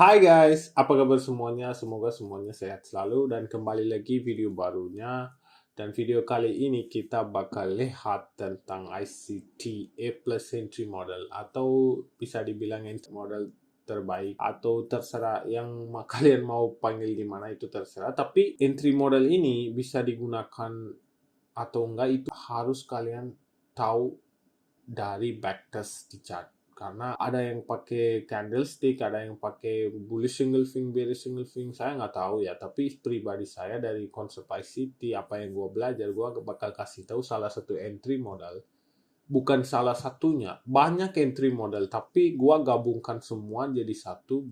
Hai guys, apa kabar semuanya? Semoga semuanya sehat selalu dan kembali lagi video barunya. Dan video kali ini kita bakal lihat tentang ICT A+ entry model atau bisa dibilang entry model terbaik atau terserah yang kalian mau panggil gimana itu terserah. Tapi entry model ini bisa digunakan atau enggak itu harus kalian tahu dari backtest di chart. Karena ada yang pakai candlestick, ada yang pakai bullish single thing, bearish single thing, saya nggak tahu ya. Tapi pribadi saya dari konsep ICT, apa yang gue belajar, gue bakal kasih tahu salah satu entry modal. Bukan salah satunya, banyak entry model, tapi gue gabungkan semua jadi satu,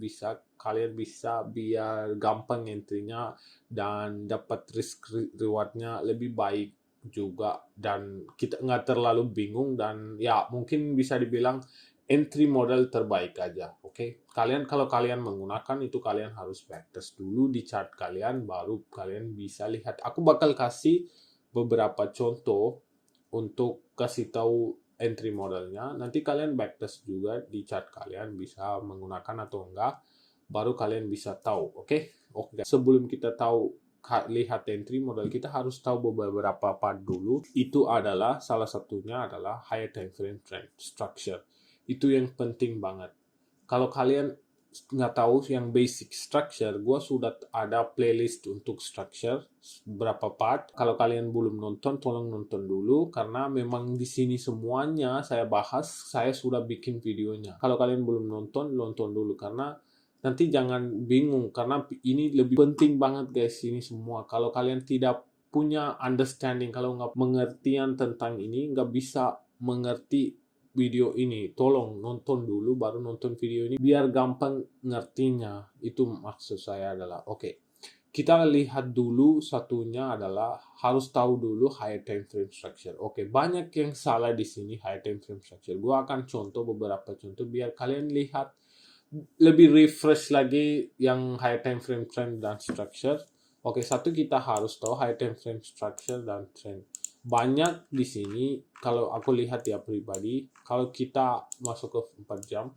kalian bisa biar gampang entry-nya dan dapat risk reward-nya lebih baik juga, dan kita nggak terlalu bingung, dan ya mungkin bisa dibilang entry model terbaik aja. Oke, kalau kalian menggunakan itu, kalian harus backtest dulu di chart kalian, baru kalian bisa lihat. Aku bakal kasih beberapa contoh untuk kasih tahu entry modelnya. Nanti kalian backtest juga di chart kalian bisa menggunakan atau enggak, baru kalian bisa tahu. Oke. Sebelum kita tahu lihat entry model, kita harus tahu beberapa part dulu. Itu adalah salah satunya adalah higher time frame trend structure. Itu yang penting banget. Kalau kalian nggak tahu yang basic structure, gue sudah ada playlist untuk structure berapa part. Kalau kalian belum nonton, tolong nonton dulu karena memang di sini semuanya saya bahas, saya sudah bikin videonya. Kalau kalian belum nonton, nonton dulu karena nanti jangan bingung, karena ini lebih penting banget guys, ini semua. Kalau kalian tidak punya understanding, kalau nggak mengertian tentang ini, nggak bisa mengerti video ini. Tolong nonton dulu baru nonton video ini biar gampang ngertinya. Itu maksud saya adalah oke. Kita lihat dulu, satunya adalah harus tahu dulu high time frame structure. Oke, banyak yang salah di sini high time frame structure. Gua akan contoh beberapa contoh biar kalian lihat lebih refresh lagi yang high time frame trend dan structure. Oke, satu, kita harus tahu high time frame structure dan trend. Banyak di sini kalau aku lihat ya pribadi, kalau kita masuk ke 4 jam.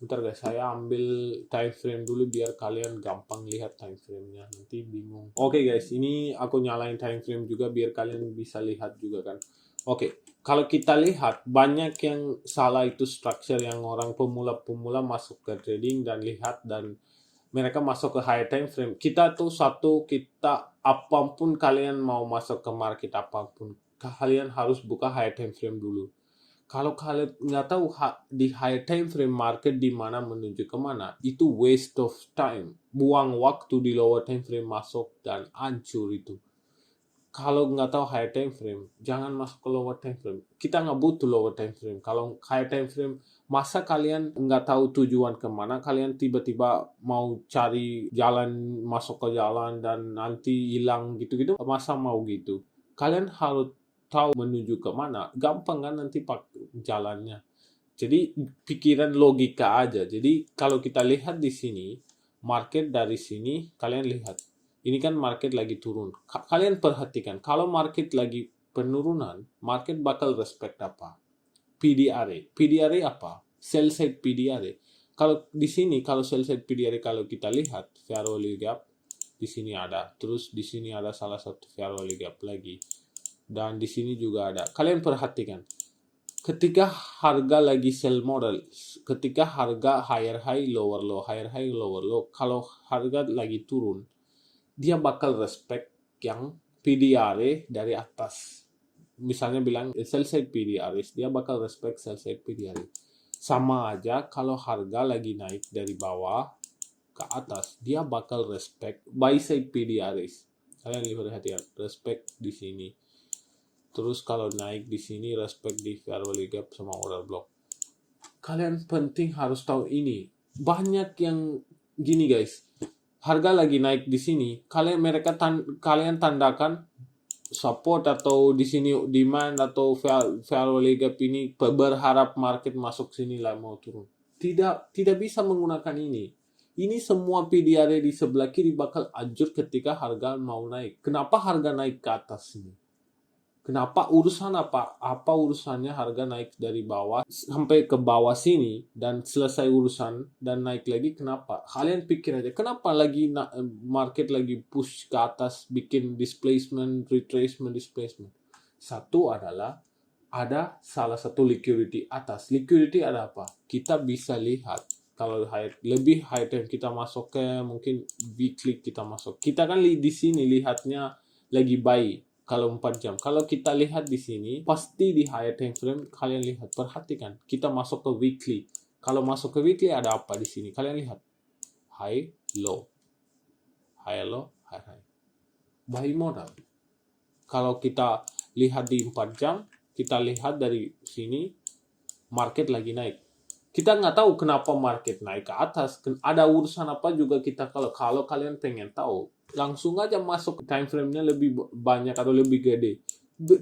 Bentar guys, saya ambil time frame dulu biar kalian gampang lihat time frame-nya. Nanti bingung. Oke guys, ini aku nyalain time frame juga biar kalian bisa lihat juga kan. Oke, kalau kita lihat banyak yang salah itu structure, yang orang pemula-pemula masuk ke trading dan lihat dan mereka masuk ke high time frame. Kita apapun kalian mau masuk ke market apapun, kalian harus buka high time frame dulu. Kalau kalian nggak tahu di high time frame market di mana menuju kemana, itu waste of time, buang waktu di lower time frame masuk dan hancur itu. Kalau nggak tahu high time frame, jangan masuk ke lower time frame. Kita nggak butuh lower time frame. Kalau high time frame, masa kalian nggak tahu tujuan kemana, kalian tiba-tiba mau cari jalan, masuk ke jalan dan nanti hilang gitu-gitu, masa mau gitu? Kalian harus tahu menuju kemana. Gampang kan nanti pakai jalannya. Jadi pikiran logika aja. Jadi kalau kita lihat di sini, market dari sini, kalian lihat. Ini kan market lagi turun. Kalian perhatikan, kalau market lagi penurunan, market bakal respect apa? PDRA. PDRA apa? Sell side PDRA. Kalau di sini, kalau sell side PDRA, kalau kita lihat fair value gap di sini ada. Terus di sini ada salah satu fair value gap lagi. Dan di sini juga ada. Kalian perhatikan. Ketika harga lagi sell model, ketika harga higher high, lower low, higher high, lower low, kalau harga lagi turun, dia bakal respect yang PDRA dari atas. Misalnya bilang sell side PDRA, dia bakal respect sell side PDRA. Sama aja kalau harga lagi naik dari bawah ke atas, dia bakal respect buy side PDRA. Kalian lihat hati-hati, respect di sini. Terus kalau naik di sini, respect di fair value gap sama order block. Kalian penting harus tahu ini. Banyak yang gini guys, harga lagi naik di sini, kalian tandakan support atau di sini demand atau fair value gap ini, berharap market masuk sini lah mau turun. Tidak bisa menggunakan ini. Ini semua PDRA di sebelah kiri bakal hancur ketika harga mau naik. Kenapa harga naik ke atas ini? Kenapa? Urusan apa? Apa urusannya harga naik dari bawah sampai ke bawah sini dan selesai urusan dan naik lagi? Kenapa? Kalian pikir aja, kenapa lagi market lagi push ke atas, bikin displacement, retracement, displacement? Satu adalah ada salah satu liquidity atas. Liquidity ada apa? Kita bisa lihat kalau lebih high time kita masuk ke mungkin weekly kita masuk. Kita kan di sini lihatnya lagi buy kalau 4 jam. Kalau kita lihat di sini pasti di higher time frame kalian lihat, perhatikan. Kita masuk ke weekly. Kalau masuk ke weekly ada apa di sini? Kalian lihat. High, low. High, low, high, high. Buy modal. Kalau kita lihat di 4 jam, kita lihat dari sini market lagi naik. Kita nggak tahu kenapa market naik ke atas. Ada urusan apa juga kita kalau kalian pengen tahu, langsung aja masuk time frame-nya lebih banyak atau lebih gede.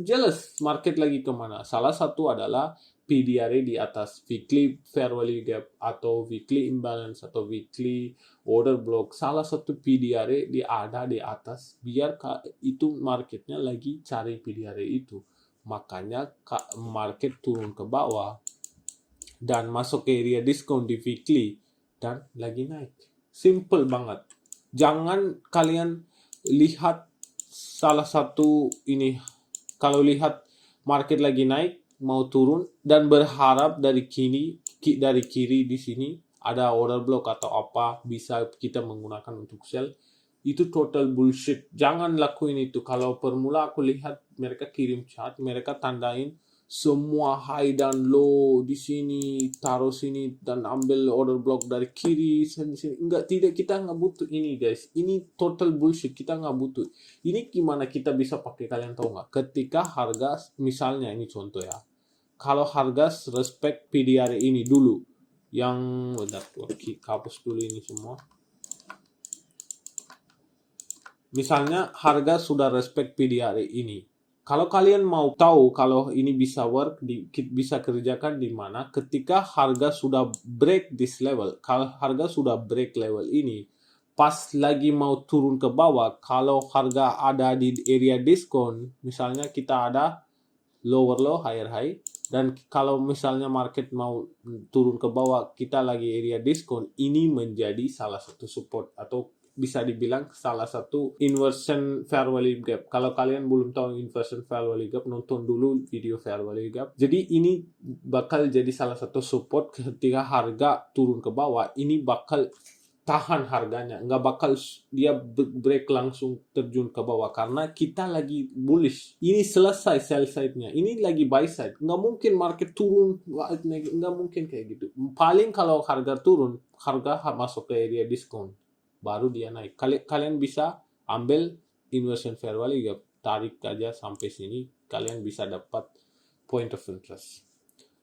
Jelas market lagi kemana. Salah satu adalah PDRA di atas, weekly fair value gap atau weekly imbalance atau weekly order block. Salah satu PDRA ada di atas, biar itu marketnya lagi cari PDRA itu. Makanya market turun ke bawah dan masuk ke area diskon di weekly dan lagi naik. Simple banget. Jangan kalian lihat salah satu ini, kalau lihat market lagi naik mau turun dan berharap dari kiri di sini ada order block atau apa bisa kita menggunakan untuk sell, itu total bullshit. Jangan lakuin itu. Kalau permula aku lihat mereka kirim chart, mereka tandain semua high dan low di sini, taruh sini dan ambil order block dari kiri sini. Tidak, kita nggak butuh ini guys. Ini total bullshit, kita nggak butuh. Ini gimana kita bisa pakai, kalian tahu nggak? Ketika harga, misalnya ini contoh ya, kalau harga respect PDRA ini dulu, yang hapus dulu ini semua. Misalnya harga sudah respect PDRA ini. Kalau kalian mau tahu kalau ini bisa work, bisa kerjakan di mana, ketika harga sudah break this level, kalau harga sudah break level ini, pas lagi mau turun ke bawah, kalau harga ada di area diskon, misalnya kita ada lower low, higher high, dan kalau misalnya market mau turun ke bawah, kita lagi area diskon, ini menjadi salah satu support atau bisa dibilang salah satu inversion fair value gap. Kalau kalian belum tahu inversion fair value gap, nonton dulu video fair value gap. Jadi ini bakal jadi salah satu support ketika harga turun ke bawah. Ini bakal tahan harganya, nggak bakal dia break langsung terjun ke bawah karena kita lagi bullish. Ini selesai sell side-nya, ini lagi buy side. Nggak mungkin market turun, nggak mungkin kayak gitu. Paling kalau harga turun, harga masuk ke area diskon, baru dia naik. Kalian bisa ambil inversion fair value gap, tarik aja sampai sini, kalian bisa dapat point of interest.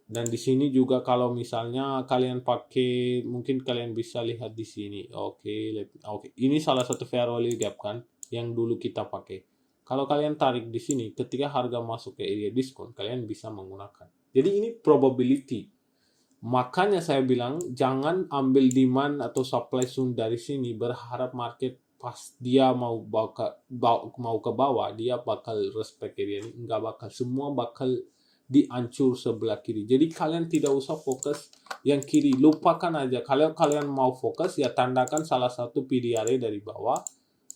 Dan di sini juga kalau misalnya kalian pakai, mungkin kalian bisa lihat di sini. Oke. Ini salah satu fair value gap kan yang dulu kita pakai. Kalau kalian tarik di sini, ketika harga masuk ke area diskon, kalian bisa menggunakan. Jadi ini probability. Makanya saya bilang jangan ambil demand atau supply soon dari sini berharap market pas dia mau ke bawah dia bakal respect area ini. Enggak bakal, semua bakal dihancur sebelah kiri. Jadi kalian tidak usah fokus yang kiri, lupakan aja. Kalau kalian mau fokus ya tandakan salah satu PDRA dari bawah,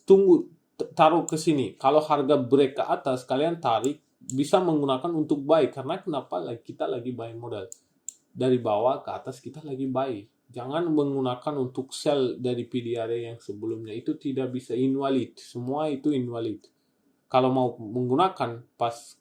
tunggu, taruh ke sini. Kalau harga break ke atas, kalian tarik, bisa menggunakan untuk buy. Karena kenapa? Kita lagi buy modal. Dari bawah ke atas kita lagi buy. Jangan menggunakan untuk sell dari PDRA yang sebelumnya. Itu tidak bisa, invalid. Semua itu invalid. Kalau mau menggunakan pas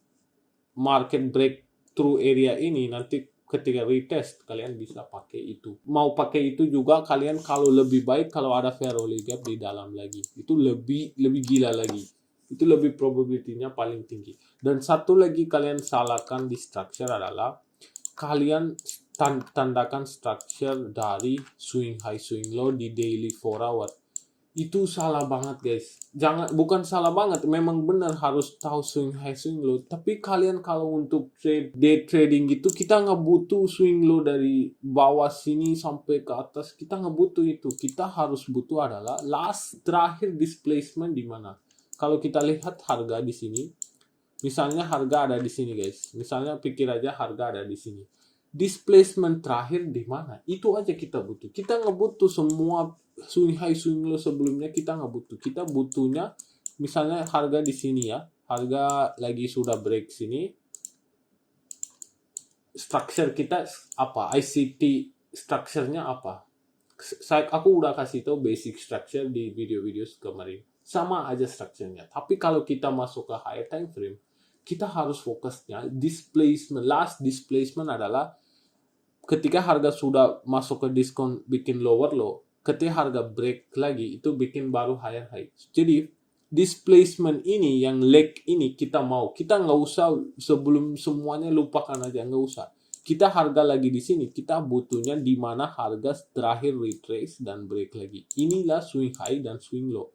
market break through area ini, nanti ketika retest kalian bisa pakai itu. Mau pakai itu juga kalian kalau lebih baik kalau ada fair value gap di dalam lagi. Itu lebih gila lagi. Itu lebih probability-nya paling tinggi. Dan satu lagi kalian salahkan di structure adalah kalian tandakan structure dari swing high swing low di daily 4 hour. Itu salah banget guys. Bukan salah banget, memang benar harus tahu swing high swing low. Tapi kalian kalau untuk day trading gitu, kita nggak butuh swing low dari bawah sini sampai ke atas. Kita nggak butuh itu. Kita harus butuh adalah terakhir displacement di mana. Kalau kita lihat harga di sini, Misalnya harga ada di sini guys. Misalnya pikir aja harga ada di sini. Displacement terakhir di mana? Itu aja kita butuh. Kita nggak butuh semua swing high swing low sebelumnya, kita nggak butuh. Kita butuhnya misalnya harga di sini ya. Harga lagi sudah break sini. Structure kita apa? ICT structure-nya apa? Aku udah kasih tahu basic structure di video-video kemarin. Sama aja structure-nya. Tapi kalau kita masuk ke higher time frame, kita harus fokusnya displacement. Last displacement adalah ketika harga sudah masuk ke diskon bikin lower low, ketika harga break lagi itu bikin baru higher high. Jadi displacement ini yang leg ini kita nggak usah sebelum semuanya lupakan aja, nggak usah. Kita harga lagi di sini, kita butuhnya di mana harga terakhir retrace dan break lagi. Inilah swing high dan swing low.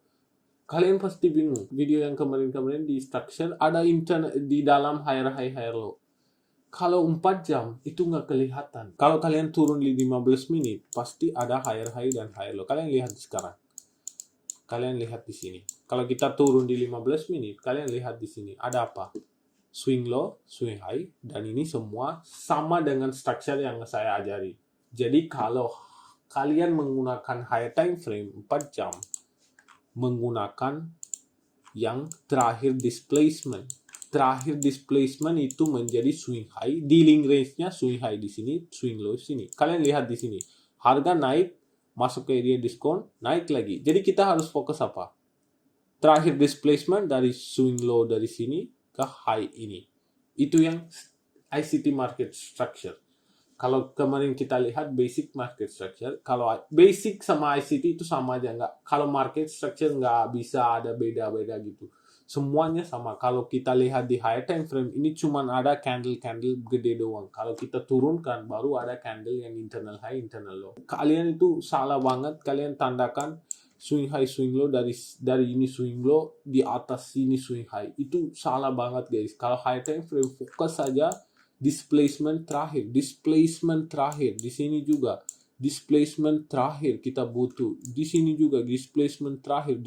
Kalian pasti bingung. Video yang kemarin-kemarin di structure ada di dalam higher high higher low. Kalau 4 jam itu nggak kelihatan. Kalau kalian turun di 15 menit pasti ada higher high dan higher low. Kalian lihat sekarang. Kalian lihat di sini. Kalau kita turun di 15 menit, kalian lihat di sini ada apa? Swing low, swing high, dan ini semua sama dengan structure yang saya ajari. Jadi kalau kalian menggunakan high time frame 4 jam, menggunakan yang terakhir displacement. Terakhir displacement itu menjadi swing high, dealing range-nya swing high di sini, swing low di sini. Kalian lihat di sini, harga naik, masuk ke area diskon, naik lagi. Jadi kita harus fokus apa? Terakhir displacement dari swing low dari sini ke high ini. Itu yang ICT market structure. Kalau kemarin kita lihat basic market structure, kalau basic sama ICT itu sama aja, nggak. Kalau market structure nggak bisa ada beda-beda gitu. Semuanya sama. Kalau kita lihat di high time frame, ini cuma ada candle-candle gede doang. Kalau kita turunkan, baru ada candle yang internal high, internal low. Kalian itu salah banget, kalian tandakan swing high swing low dari ini swing low di atas sini swing high, itu salah banget guys. Kalau high time frame fokus saja displacement terakhir di sini juga displacement terakhir kita butuh, di sini juga displacement terakhir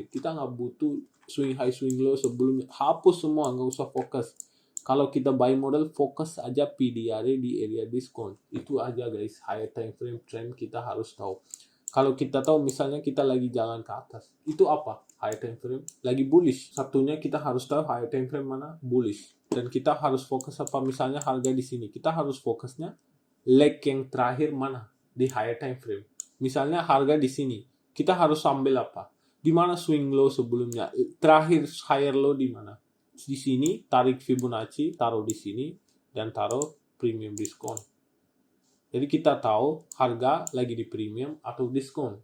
kita nggak butuh swing high swing low sebelumnya. Hapus semua, nggak usah fokus. Kalau kita buy model fokus aja PDRA di area diskon, itu aja guys. High time frame trend kita harus tahu. Kalau kita tahu misalnya kita lagi jalan ke atas, itu apa? High time frame lagi bullish. Satunya kita harus tahu high time frame mana bullish. Dan kita harus fokus apa? Misalnya harga di sini, kita harus fokusnya leg yang terakhir mana di high time frame. Misalnya harga di sini, kita harus ambil apa? Di mana swing low sebelumnya? Terakhir higher low di mana? Di sini, tarik Fibonacci, taruh di sini dan taruh premium diskon. Jadi kita tahu harga lagi di premium atau diskon.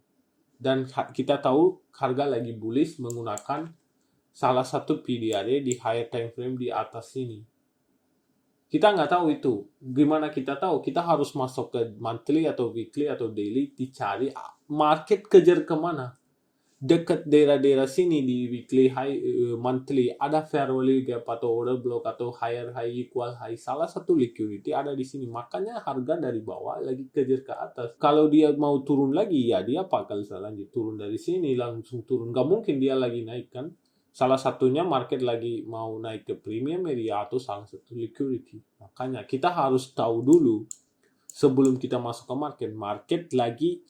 Dan kita tahu harga lagi bullish menggunakan salah satu PDRA di higher time frame di atas sini. Kita nggak tahu itu. Gimana kita tahu? Kita harus masuk ke monthly atau weekly atau daily, dicari market kejar kemana. Dekat daerah-daerah sini di weekly high, monthly ada fair value gap atau order block atau higher high equal high, salah satu liquidity ada di sini. Makanya harga dari bawah lagi kejar ke atas. Kalau dia mau turun lagi ya dia bakal lanjut turun dari sini langsung turun. Gak mungkin dia lagi naik kan. Salah satunya market lagi mau naik ke premium area atau salah satu liquidity. Makanya kita harus tahu dulu sebelum kita masuk ke market lagi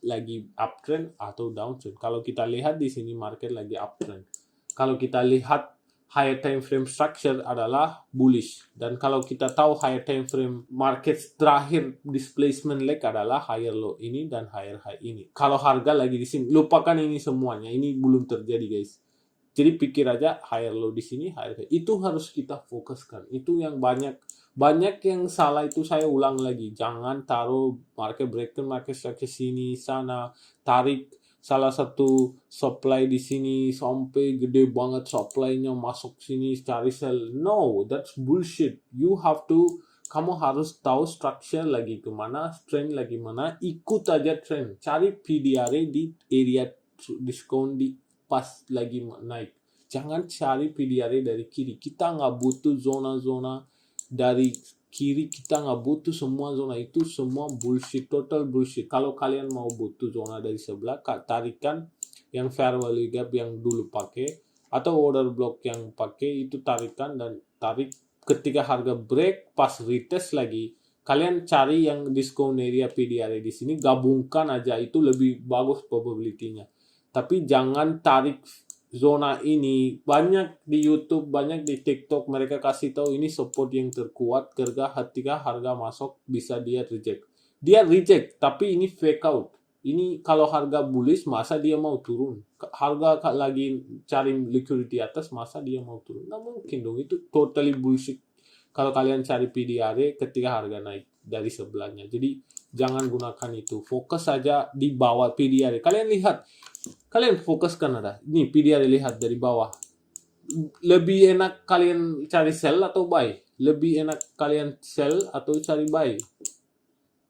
uptrend atau downtrend. Kalau kita lihat di sini market lagi uptrend. Kalau kita lihat higher time frame structure adalah bullish, dan kalau kita tahu higher time frame market terakhir displacement leg adalah higher low ini dan higher high ini. Kalau harga lagi di sini, lupakan ini semuanya. Ini belum terjadi guys. Jadi pikir aja higher low di sini, higher high. Itu harus kita fokuskan. Itu yang banyak yang salah itu saya ulang lagi. Jangan taruh market breakdown, market structure sini, sana. Tarik salah satu supply di sini sampai gede banget supply-nya masuk sini cari sell. No, that's bullshit. Kamu harus tahu structure lagi kemana, trend lagi mana. Ikut aja trend. Cari PDRA di area diskon di pas lagi naik. Jangan cari PDRA dari kiri. Kita nggak butuh zona-zona dari kiri. Kita nggak butuh semua zona itu. Semua bullshit, total bullshit. Kalau kalian mau butuh zona dari sebelah, tarikan yang fair value gap yang dulu pakai atau order block yang pakai itu tarikan dan tarik ketika harga break pas retest lagi. Kalian cari yang discount area PDRA di sini, gabungkan aja, itu lebih bagus probability-nya. Tapi jangan tarik zona ini. Banyak di YouTube, banyak di TikTok mereka kasih tahu ini support yang terkuat ketika harga masuk bisa dia reject. Dia reject, tapi ini fake out. Ini kalau harga bullish masa dia mau turun. Harga lagi cari liquidity atas masa dia mau turun. Nggak mungkin dong, itu totally bullshit. Kalau kalian cari PDRA ketika harga naik dari sebelahnya. Jadi jangan gunakan itu. Fokus saja di bawah PDRA. Kalian lihat, kalian fokuskan ada. Ini PDRA, lihat dari bawah. Lebih enak kalian cari sell atau buy? Lebih enak kalian sell atau cari buy?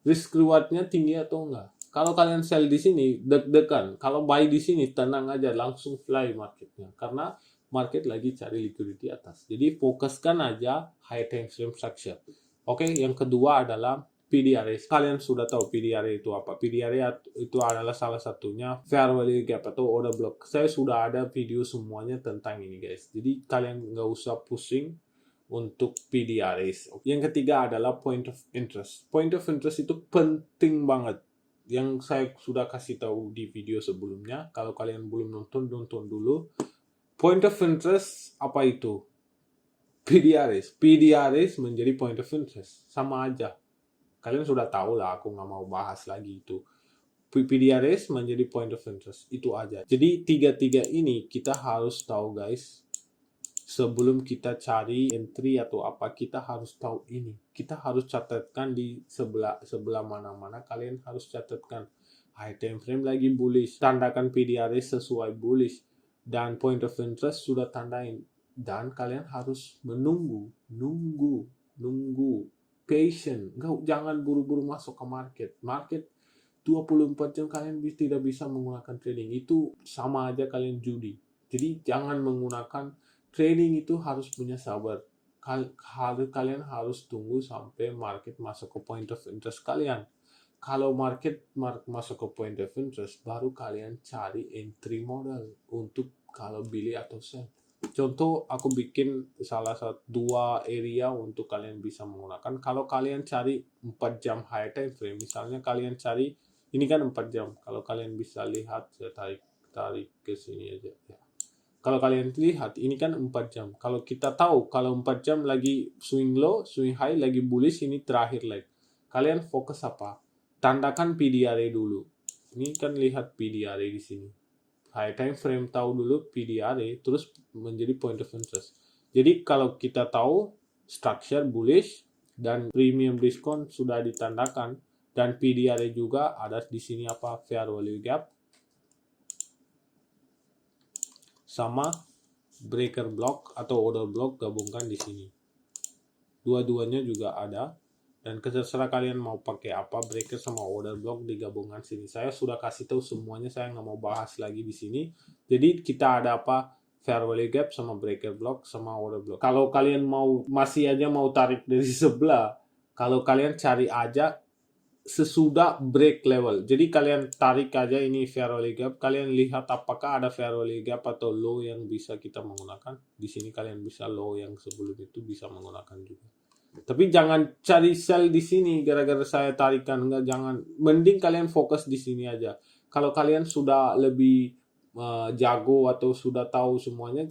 Risk rewardnya tinggi atau enggak? Kalau kalian sell di sini deg-degan, kalau buy di sini tenang aja, langsung fly marketnya. Karena market lagi cari liquidity atas. Jadi fokuskan aja high time frame structure. Oke, yang kedua adalah PDRA. Kalian sudah tahu PDRA itu apa? PDRA itu adalah salah satunya fair value gap atau order block. Saya sudah ada video semuanya tentang ini guys. Jadi kalian nggak usah pusing untuk PDRAs. Yang ketiga adalah point of interest. Point of interest itu penting banget. Yang saya sudah kasih tahu di video sebelumnya. Kalau kalian belum nonton dulu. Point of interest apa itu? PDRAs. PDRAs menjadi point of interest. Sama aja. Kalian sudah tahu lah, aku nggak mau bahas lagi itu. PDRAs menjadi point of interest. Itu aja. Jadi tiga-tiga ini kita harus tahu guys. Sebelum kita cari entry atau apa, kita harus tahu ini. Kita harus catatkan di sebelah mana-mana. Kalian harus catatkan. High time frame lagi bullish. Tandakan PDRAs sesuai bullish. Dan point of interest sudah tandain. Dan kalian harus menunggu. Patient. Jangan buru-buru masuk ke market. Market 24 jam kalian tidak bisa menggunakan trading. Itu sama aja kalian judi. Jadi jangan menggunakan trading, itu harus punya sabar. Kalian harus tunggu sampai market masuk ke point of interest kalian. Kalau market masuk ke point of interest, baru kalian cari entry modal untuk kalau beli atau sell. Contoh, aku bikin salah satu 2 area untuk kalian bisa menggunakan. Kalau kalian cari 4 jam high time frame, misalnya kalian cari, ini kan 4 jam. Kalau kalian bisa lihat, saya tarik ke sini aja. Ya. Kalau kalian lihat, ini kan 4 jam. Kalau kita tahu, kalau 4 jam lagi swing low, swing high, lagi bullish, ini terakhir leg. Kalian fokus apa? Tandakan PDRA dulu. Ini kan lihat PDRA di sini. High time frame tahu dulu PDRA, terus menjadi point of interest. Jadi kalau kita tahu structure bullish dan premium discount sudah ditandakan, dan PDRA juga ada di sini apa? Fair value gap sama breaker block atau order block, gabungkan di sini. Dua-duanya juga ada. Dan terserah kalian mau pakai apa, breaker sama order block digabungkan sini. Saya sudah kasih tahu semuanya, saya nggak mau bahas lagi di sini. Jadi kita ada apa? Fair value gap sama breaker block sama order block. Kalau kalian masih aja mau tarik dari sebelah, kalau kalian cari aja sesudah break level. Jadi kalian tarik aja ini fair value gap, kalian lihat apakah ada fair value gap atau low yang bisa kita menggunakan. Di sini kalian bisa low yang sebelum itu bisa menggunakan juga. Tapi jangan cari sell di sini gara-gara saya tarikan, enggak, jangan. Mending kalian fokus di sini aja. Kalau kalian sudah lebih jago atau sudah tahu semuanya,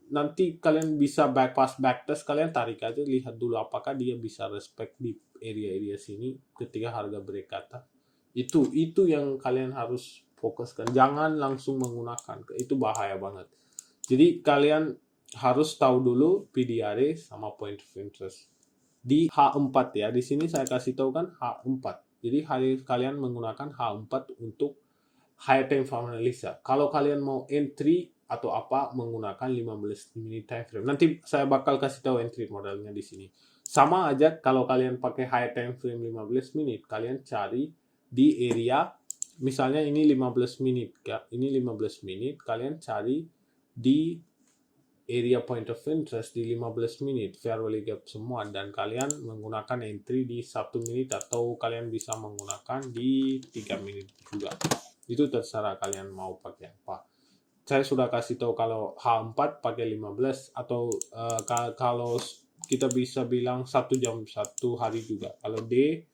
nanti kalian bisa backtest, kalian tarik aja, lihat dulu apakah dia bisa respect di area sini ketika harga break atas. Itu yang kalian harus fokuskan. Jangan langsung menggunakan, itu bahaya banget. Jadi kalian harus tahu dulu PDRA sama point of interest. Di H4 ya, di sini saya kasih tahu kan H4. Jadi kalian menggunakan H4 untuk high time frame analisa. Kalau kalian mau entry atau apa, menggunakan 15 minute time frame. Nanti saya bakal kasih tahu entry modalnya di sini. Sama aja kalau kalian pakai high time frame 15 menit, kalian cari di area, misalnya ini 15 menit ya. Ini 15 menit, kalian cari di area point of interest di 15 menit, fair value gap semua, dan kalian menggunakan entry di 1 menit atau kalian bisa menggunakan di 3 menit juga. Itu terserah kalian mau pakai apa. saya sudah kasih tahu kalau H4 pakai 15 atau kalau kita bisa bilang 1 jam 1 hari juga. Kalau D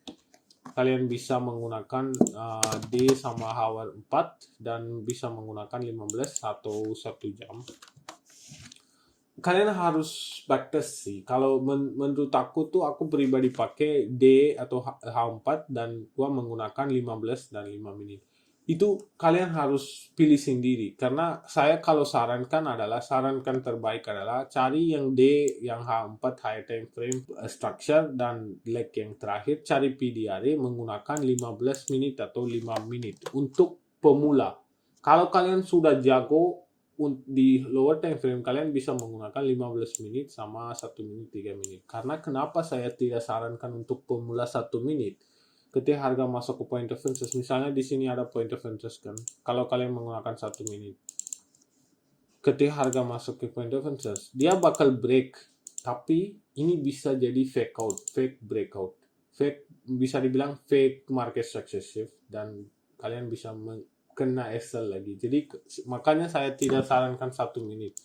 kalian bisa menggunakan D sama H4 dan bisa menggunakan 15 atau 1 jam. Kalian harus backtest sih. Kalau menurut aku tuh aku pribadi pakai D atau H4 dan gua menggunakan 15 dan 5 menit. Itu kalian harus pilih sendiri karena saya kalau sarankan terbaik adalah cari yang D, yang H4 high time frame structure dan leg yang terakhir cari PDRA menggunakan 15 menit atau 5 menit untuk pemula. Kalau kalian sudah jago di lower time frame kalian bisa menggunakan 15 menit sama 1 menit 3 menit. Karena kenapa saya tidak sarankan untuk pemula 1 menit? Ketika harga masuk ke point of interest, misalnya di sini ada point of interest kan. Kalau kalian menggunakan 1 menit, ketika harga masuk ke point of interest, dia bakal break. Tapi ini bisa jadi fake out, fake breakout, fake bisa dibilang fake market successive dan kalian bisa kena Excel lagi. Jadi makanya saya tidak sarankan 1 menit.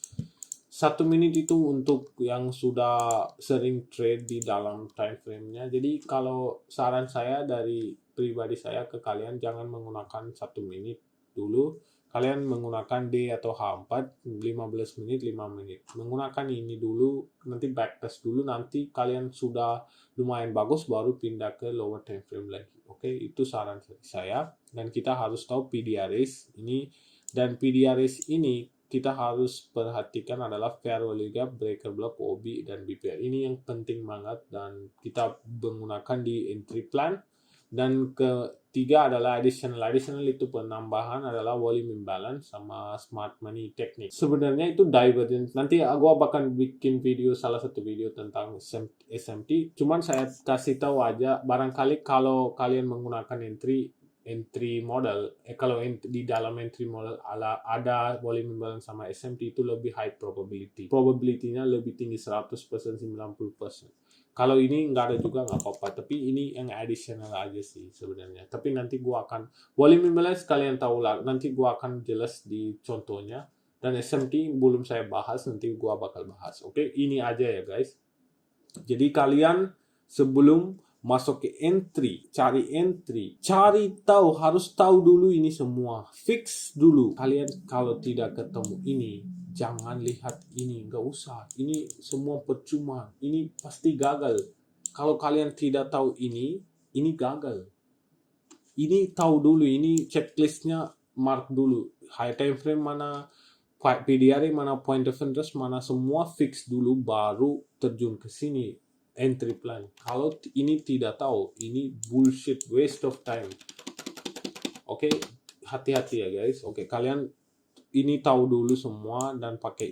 1 menit itu untuk yang sudah sering trade di dalam time frame-nya. Jadi kalau saran saya dari pribadi saya ke kalian jangan menggunakan 1 menit dulu. Kalian menggunakan D atau H4 15 menit 5 menit. Menggunakan ini dulu, nanti backtest dulu, nanti kalian sudah lumayan bagus baru pindah ke lower time frame lagi. Oke, itu saran saya. Dan kita harus tahu PDRS ini, dan PDRS ini kita harus perhatikan adalah fair value gap, breaker block, OB, dan BPR. Ini yang penting banget dan kita menggunakan di entry plan. Dan ketiga adalah additional. Additional itu penambahan adalah volume imbalance sama smart money technique. Sebenarnya itu divergence. Nanti aku bakal bikin salah satu video tentang SMT. Cuman saya kasih tahu aja, barangkali kalau kalian menggunakan entry model, kalau di dalam entry model ada volume imbalance sama SMT itu lebih high probability. Probability-nya lebih tinggi 100%, 90%. Kalau ini nggak ada juga nggak apa-apa, tapi ini yang additional aja sih sebenarnya. Tapi nanti gua akan volume imbalance kalian tahu lah, nanti gua akan jelas di contohnya. Dan SMT belum saya bahas, nanti gua bakal bahas. Oke, ini aja ya guys. Jadi kalian sebelum masuk ke cari tahu, harus tahu dulu ini semua, fix dulu. Kalian kalau tidak ketemu ini, jangan lihat ini, nggak usah, ini semua percuma, ini pasti gagal. Kalau kalian tidak tahu ini gagal. Ini tahu dulu, ini checklistnya mark dulu, high time frame mana, PDRA mana, point of interest mana, semua fix dulu baru terjun ke sini entry plan. Kalau ini tidak tahu, ini bullshit, waste of time. Oke, hati-hati ya guys. Oke, kalian ini tahu dulu semua dan pakai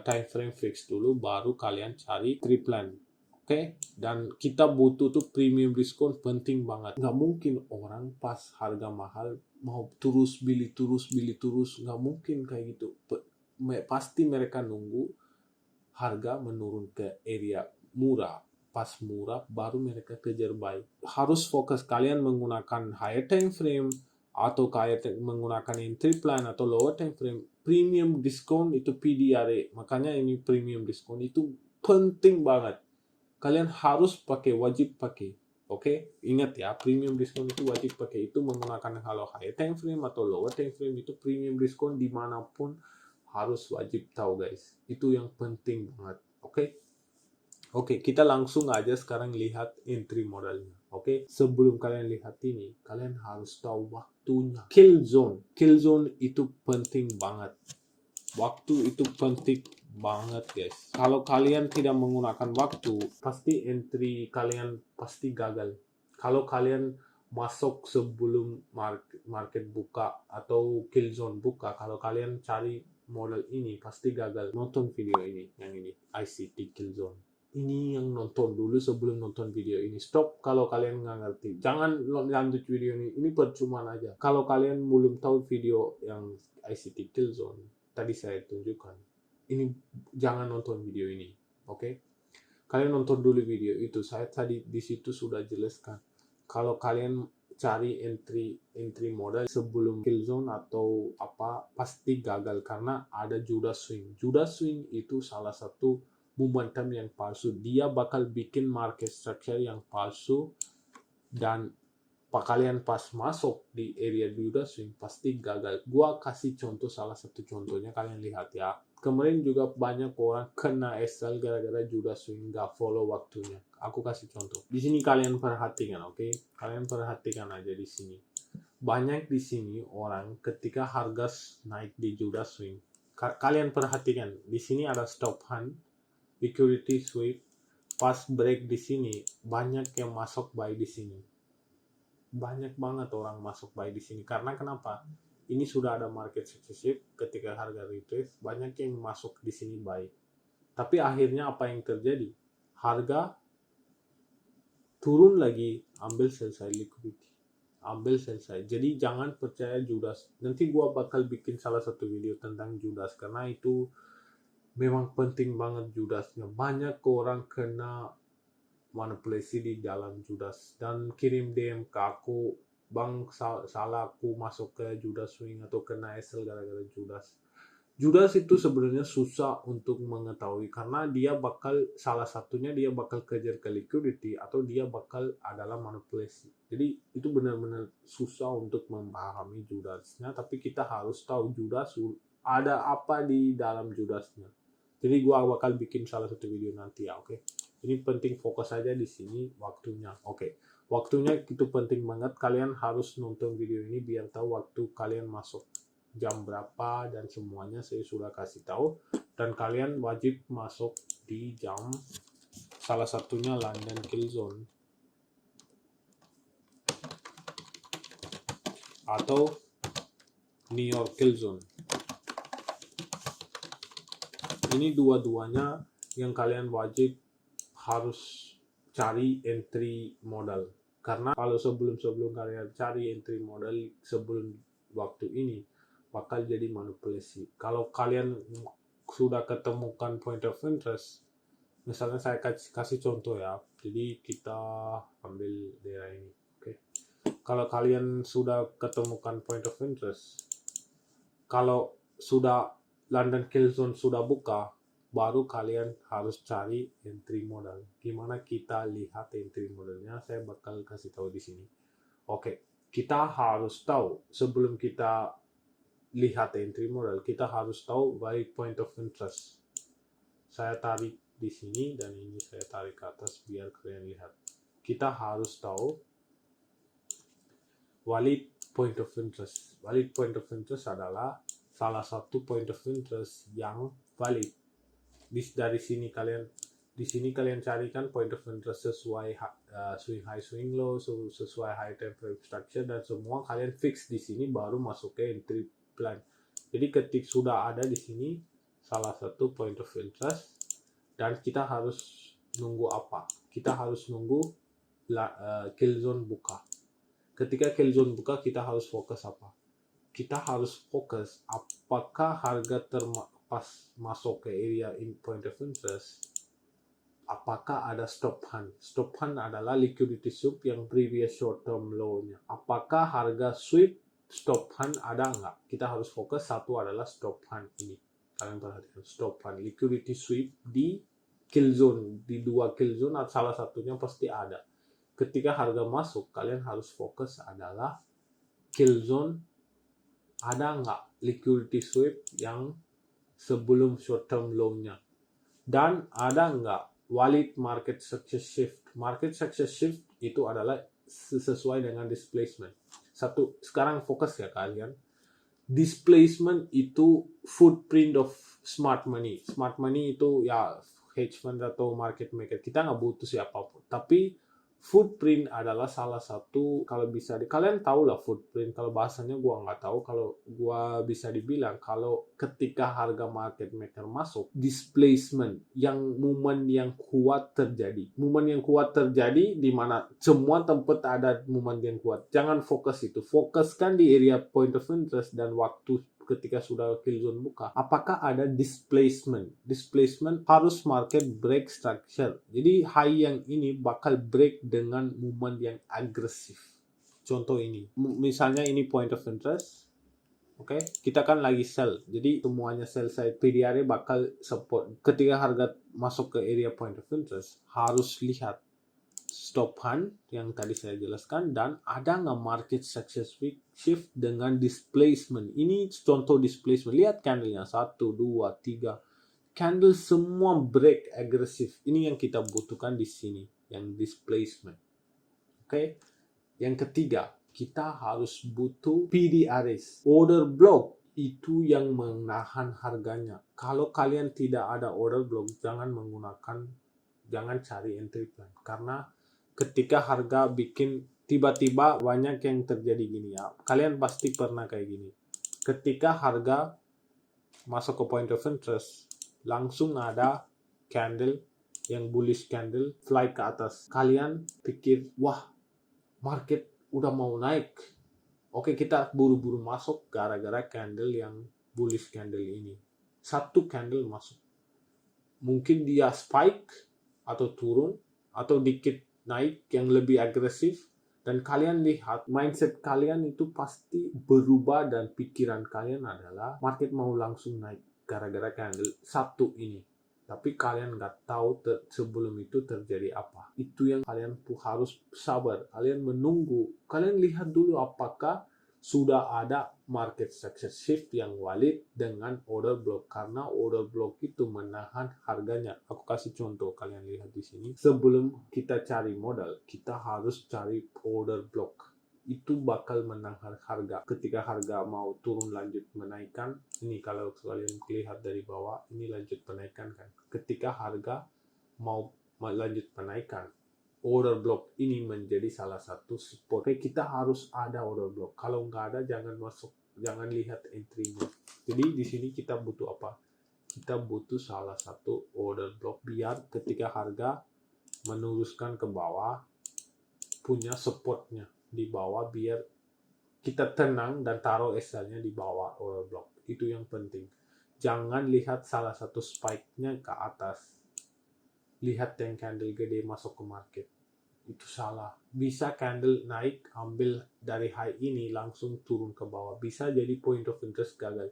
time frame fix dulu baru kalian cari entry plan. Oke, dan kita butuh tuh premium diskon, penting banget. Nggak mungkin orang pas harga mahal mau terus beli terus, nggak mungkin kayak gitu. Pasti mereka nunggu harga menurun ke area murah. Pas murah baru mereka kejar buy. Harus fokus kalian menggunakan higher time frame atau menggunakan entry plan atau lower time frame. Premium diskon itu PDRA. Makanya ini premium diskon itu penting banget. Kalian harus pakai, wajib pakai. Oke, ingat ya, premium diskon itu wajib pakai. Itu menggunakan kalau higher time frame atau lower time frame itu premium diskon dimanapun harus wajib tahu guys. Itu yang penting banget. Oke, kita langsung aja sekarang lihat entry modalnya. Oke, sebelum kalian lihat ini, kalian harus tahu waktunya. Kill zone itu penting banget. Waktu itu penting banget guys. Kalau kalian tidak menggunakan waktu, pasti entry kalian pasti gagal. Kalau kalian masuk sebelum market buka atau kill zone buka, kalau kalian cari model ini pasti gagal. Nonton video ini, yang ini, ICT kill zone. Ini yang nonton dulu sebelum nonton video ini. Stop kalau kalian nggak ngerti. Jangan lanjut video ini percuma aja. Kalau kalian belum tahu video yang ICT kill zone tadi saya tunjukkan, ini jangan nonton video ini. Oke? Kalian nonton dulu video itu. Saya tadi di situ sudah jelaskan. Kalau kalian cari entry model sebelum kill zone atau apa pasti gagal karena ada Judas swing. Judas swing itu salah satu momentum yang palsu. Dia bakal bikin market structure yang palsu dan kalian pas masuk di area Judas swing pasti gagal. Gua kasih contoh, salah satu contohnya kalian lihat ya. Kemarin juga banyak orang kena SL gara-gara Judas swing nggak follow waktunya. Aku kasih contoh. Di sini kalian perhatikan, oke? Kalian perhatikan aja di sini. Banyak di sini orang ketika harga naik di Judas swing. Kalian perhatikan, di sini ada stop hunt, liquidity sweep, pas break di sini banyak yang masuk buy di sini. Banyak banget orang masuk buy di sini karena kenapa? Ini sudah ada market successive, ketika harga retrace banyak yang masuk di sini buy. Tapi akhirnya apa yang terjadi? Harga turun lagi, ambil selesai liquidity. Ambil selesai. Jadi jangan percaya Judas. Nanti gua bakal bikin salah satu video tentang Judas karena itu memang penting banget Judasnya. Banyak orang kena manipulasi di dalam Judas dan kirim DM ke aku, bang salah aku masuk ke Judas swing atau kena SL gara-gara Judas. Judas itu sebenarnya susah untuk mengetahui karena dia bakal salah satunya dia bakal kejar ke liquidity atau dia bakal adalah manipulasi. Jadi itu benar-benar susah untuk memahami Judasnya, tapi kita harus tahu Judas ada apa di dalam Judasnya. Jadi gua bakal bikin salah satu video nanti ya, oke? Ini penting, fokus aja di sini waktunya. Oke. Waktunya itu penting banget. Kalian harus nonton video ini biar tahu waktu kalian masuk jam berapa dan semuanya saya sudah kasih tahu, dan kalian wajib masuk di jam salah satunya London Kill Zone atau New York Kill Zone. Ini dua-duanya yang kalian wajib harus cari entry modal. Karena kalau sebelum kalian cari entry modal sebelum waktu ini, bakal jadi manipulasi. Kalau kalian sudah ketemukan point of interest, misalnya saya kasih contoh ya. Jadi kita ambil daerah ini. Oke. Kalau kalian sudah ketemukan point of interest, kalau sudah London Kill Zone sudah buka, baru kalian harus cari entry modal. Gimana kita lihat entry modalnya? Saya bakal kasih tahu di sini. Oke, kita harus tahu sebelum kita lihat entry modal, kita harus tahu valid point of interest. Saya tarik di sini dan ini saya tarik ke atas biar kalian lihat. Kita harus tahu valid point of interest. Valid point of interest adalah salah satu point of interest yang valid. Dari sini kalian carikan point of interest sesuai swing high swing low, sesuai high time frame structure, dan semua kalian fix di sini baru masuk ke entry plan. Jadi ketika sudah ada di sini salah satu point of interest, dan kita harus nunggu apa? Kita harus nunggu kill zone buka. Ketika kill zone buka, kita harus fokus apa? Kita harus fokus apakah harga pas masuk ke area point of interest, apakah ada stop hunt. Stop hunt adalah liquidity sweep yang previous short term low-nya. Apakah harga sweep stop hunt ada enggak? Kita harus fokus, satu adalah stop hunt ini. Kalian perhatikan stop hunt, liquidity sweep di kill zone, di dua kill zone salah satunya pasti ada. Ketika harga masuk, kalian harus fokus adalah kill zone ada nggak liquidity sweep yang sebelum short term low-nya, dan ada nggak valid market success shift. Market success shift itu adalah sesuai dengan displacement. Sekarang fokus ya kalian. Displacement itu footprint of smart money. Smart money itu ya hedge fund atau market maker. Kita nggak butuh siapapun. Tapi footprint adalah salah satu, kalau bisa kalian tahu lah footprint. Kalau bahasanya gua nggak tahu. Kalau gua bisa dibilang, kalau ketika harga market maker masuk, displacement yang momen yang kuat terjadi. Momen yang kuat terjadi di mana semua tempat ada momen yang kuat. Jangan fokus itu. Fokuskan di area point of interest dan waktu ketika sudah kill zone buka, apakah ada displacement. Displacement harus market break structure. Jadi high yang ini bakal break dengan movement yang agresif. contoh ini. Misalnya ini point of interest. Oke, kita kan lagi sell. Jadi semuanya sell side PDRA bakal support. Ketika harga masuk ke area point of interest, harus lihat stop hunt yang tadi saya jelaskan dan ada nggak market success shift dengan displacement. Ini contoh displacement. Lihat candlenya 1, 2, 3. Candle semua break agresif. Ini yang kita butuhkan di sini, yang displacement. Oke. Yang ketiga, kita harus butuh PDRS, order block. Itu yang menahan harganya. Kalau kalian tidak ada order block, jangan cari entry plan. Karena ketika harga bikin tiba-tiba banyak yang terjadi gini ya. Kalian pasti pernah kayak gini. Ketika harga masuk ke point of interest, langsung ada candle yang bullish candle fly ke atas. Kalian pikir, wah, market udah mau naik. Oke, kita buru-buru masuk gara-gara candle yang bullish candle ini. Satu candle masuk. Mungkin dia spike atau turun atau dikit naik yang lebih agresif, dan kalian lihat mindset kalian itu pasti berubah dan pikiran kalian adalah market mau langsung naik gara-gara candle satu ini. Tapi kalian nggak tahu sebelum itu terjadi apa. Itu yang kalian harus sabar. Kalian menunggu. Kalian lihat dulu apakah sudah ada market success shift yang valid dengan order block. Karena order block itu menahan harganya. Aku kasih contoh, kalian lihat di sini. Sebelum kita cari modal, kita harus cari order block. Itu bakal menahan harga. Ketika harga mau turun lanjut menaikkan, ini kalau kalian lihat dari bawah, ini lanjut menaikkan kan. Ketika harga mau lanjut menaikkan, order block ini menjadi salah satu support. Kita harus ada order block. Kalau nggak ada, jangan masuk, jangan lihat entry-nya. Jadi di sini kita butuh apa? Kita butuh salah satu order block biar ketika harga meneruskan ke bawah, punya supportnya di bawah, biar kita tenang dan taruh SL-nya di bawah order block. Itu yang penting. Jangan lihat salah satu spike-nya ke atas. Lihat yang candle gede masuk ke market. Itu salah. Bisa candle naik, ambil dari high ini langsung turun ke bawah. Bisa jadi point of interest gagal.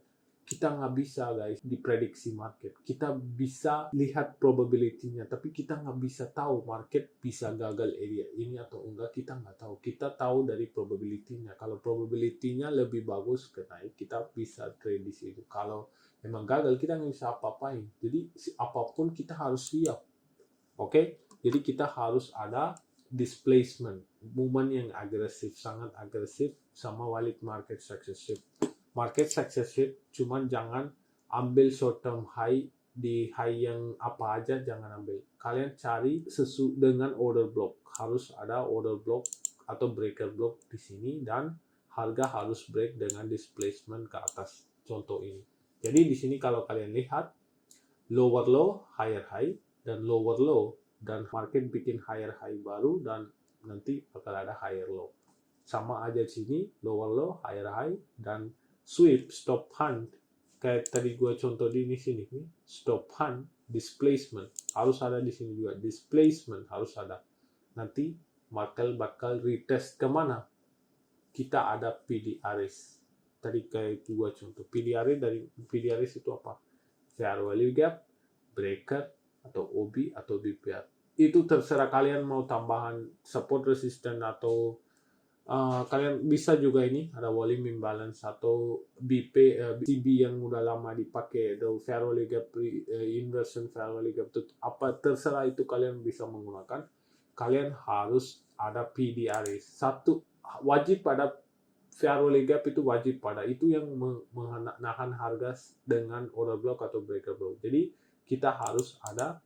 Kita nggak bisa guys diprediksi market. Kita bisa lihat probability-nya, tapi kita nggak bisa tahu market bisa gagal area ini atau enggak. Kita nggak tahu. Kita tahu dari probability-nya. Kalau probability-nya lebih bagus ke naik, kita bisa trade di situ. Kalau emang gagal, kita nggak bisa apa-apain. Jadi apapun kita harus siap. Oke? Jadi kita harus ada displacement, movement yang agresif, sangat agresif, sama valid market success shift. Market success shift, cuman jangan ambil short term high di high yang apa aja, jangan ambil. Kalian cari dengan order block. Harus ada order block atau breaker block di sini, dan harga harus break dengan displacement ke atas. Contoh ini. Jadi di sini kalau kalian lihat lower low, higher high, dan lower low, dan market bikin higher high baru, dan nanti bakal ada higher low. Sama aja di sini, lower low, higher high, dan sweep, stop hunt. Kayak tadi gue contoh di sini, stop hunt, displacement harus ada di sini juga. Displacement harus ada. Nanti bakal retest kemana? Kita ada PDRS. Tadi kayak gue contoh. PDRS itu apa? Fair value gap, breaker, atau OB, atau BPR. Itu terserah kalian mau tambahan support resistance atau kalian bisa juga ini ada volume imbalance atau CB yang udah lama dipakai, atau fair value gap, inversion fair value gap, apa terserah itu kalian bisa menggunakan. Kalian harus ada PDRS. Satu wajib pada fair value gap, itu wajib pada, itu yang menahan harga dengan order block atau breaker block. Jadi kita harus ada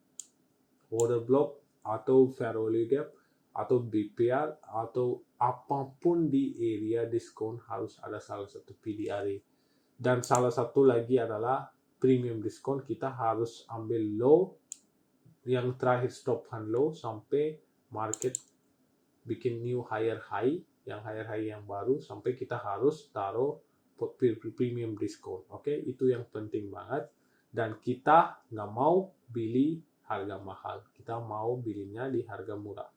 order block atau fair value gap atau BPR atau apapun di area diskon, harus ada salah satu PDRA. Dan salah satu lagi adalah premium diskon. Kita harus ambil low yang terakhir, stop hunt low, sampai market bikin new higher high, yang higher high yang baru, sampai kita harus taruh premium diskon. Oke, itu yang penting banget. Dan kita nggak mau beli harga mahal, kita mau belinya di harga murah.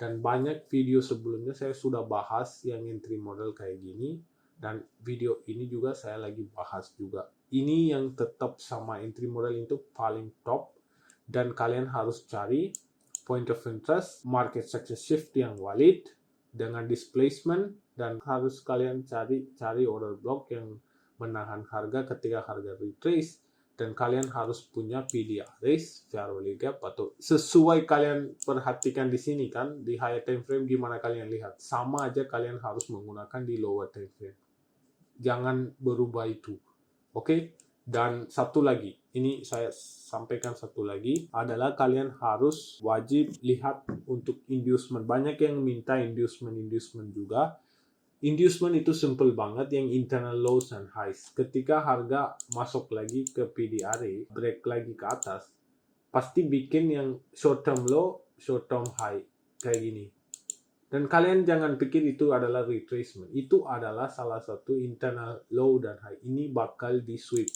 Dan banyak video sebelumnya saya sudah bahas yang entry model kayak gini. Dan video ini juga saya lagi bahas juga. Ini yang tetap sama entry model itu paling top. Dan kalian harus cari point of interest, market success shift yang valid, dengan displacement, dan harus kalian cari order block yang menahan harga ketika harga retrace. Dan kalian harus punya PDRS, fair value gap, atau sesuai kalian perhatikan di sini kan, di higher time frame gimana kalian lihat. Sama aja kalian harus menggunakan di lower time frame. Jangan berubah itu. Oke? Dan satu lagi, ini saya sampaikan satu lagi, adalah kalian harus wajib lihat untuk inducement. Banyak yang minta inducement juga. Inducement itu simple banget, yang internal lows and highs. Ketika harga masuk lagi ke PDRA, break lagi ke atas, pasti bikin yang short term low, short term high, kayak gini. Dan kalian jangan pikir itu adalah retracement. Itu adalah salah satu internal low dan high. Ini bakal di sweep.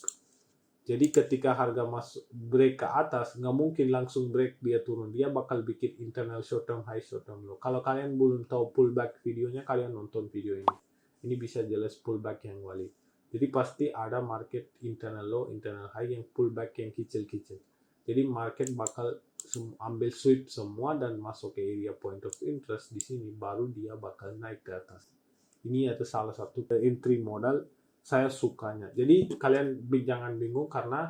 Jadi ketika harga masuk break ke atas, nggak mungkin langsung break dia turun. Dia bakal bikin internal short term high, short term low. Kalau kalian belum tahu pullback videonya, kalian nonton video ini. Ini bisa jelas pullback yang valid. Jadi pasti ada market internal low, internal high, yang pullback yang kecil-kecil. Jadi market bakal ambil sweep semua dan masuk ke area point of interest di sini, baru dia bakal naik ke atas. Ini ada salah satu entry modal saya sukanya. Jadi kalian jangan bingung karena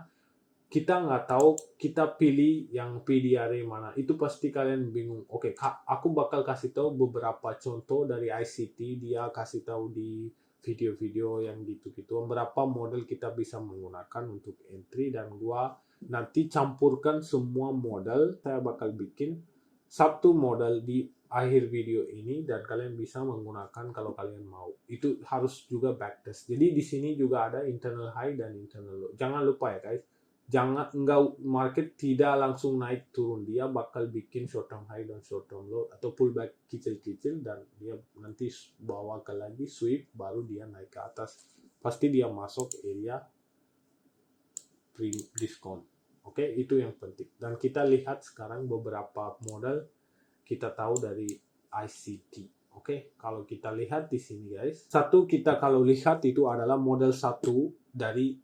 kita nggak tahu, kita pilih yang PDRA mana. Itu pasti kalian bingung. Oke, aku bakal kasih tahu beberapa contoh dari ICT, dia kasih tahu di video-video yang gitu-gitu. Beberapa model kita bisa menggunakan untuk entry, dan gua nanti campurkan semua model. Saya bakal bikin satu model di akhir video ini, dan kalian bisa menggunakan kalau kalian mau. Itu harus juga backtest. Jadi di sini juga ada internal high dan internal low. Jangan lupa ya guys. Market tidak langsung naik turun, dia bakal bikin short term high dan short term low atau pullback kecil-kecil, dan dia nanti bawa ke lagi sweep, baru dia naik ke atas. Pasti dia masuk area diskon. Oke, itu yang penting. Dan kita lihat sekarang beberapa model kita tahu dari ICT. Oke, kalau kita lihat di sini guys, kita kalau lihat itu adalah model satu dari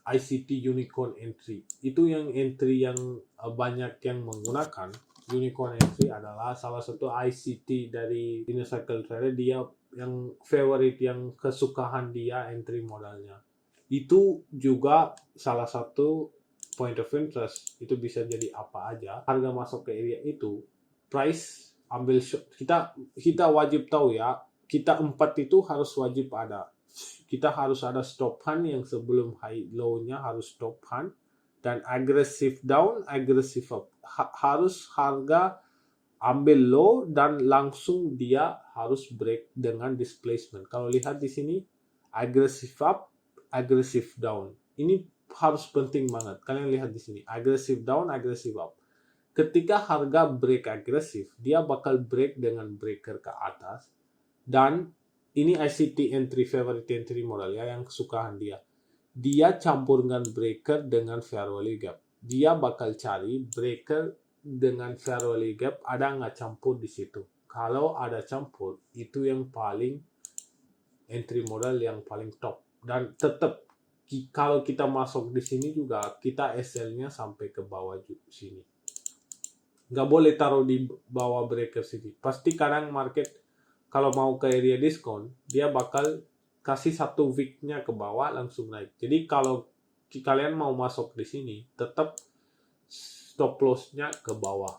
ICT Unicorn Entry. Itu yang entry yang banyak yang menggunakan. Unicorn Entry adalah salah satu ICT dari Inner Circle Trader, dia yang favorite, yang kesukaan dia entry modalnya. Itu juga salah satu point of interest. Itu bisa jadi apa aja. Harga masuk ke area itu, price ambil short. Kita wajib tahu ya, kita 4 itu harus wajib ada. Kita harus ada stop hunt yang sebelum high low-nya harus stop hunt, dan aggressive down, aggressive up. Harus harga ambil low dan langsung dia harus break dengan displacement. Kalau lihat di sini, aggressive up, aggressive down. Ini harus penting banget. Kalian lihat di sini, aggressive down, aggressive up. Ketika harga break agresif, dia bakal break dengan breaker ke atas. Dan ini ICT entry, favorite entry model ya, yang kesukaan dia. Dia campurkan breaker dengan fair value gap. Dia bakal cari breaker dengan fair value gap, ada nggak campur di situ. Kalau ada campur, itu yang paling entry model yang paling top. Dan tetap kalau kita masuk di sini juga, kita SL-nya sampai ke bawah sini. Nggak boleh taruh di bawah breaker sini. Pasti kadang market kalau mau ke area diskon, dia bakal kasih satu wick-nya ke bawah langsung naik. Jadi kalau kalian mau masuk di sini, tetap stop loss-nya ke bawah.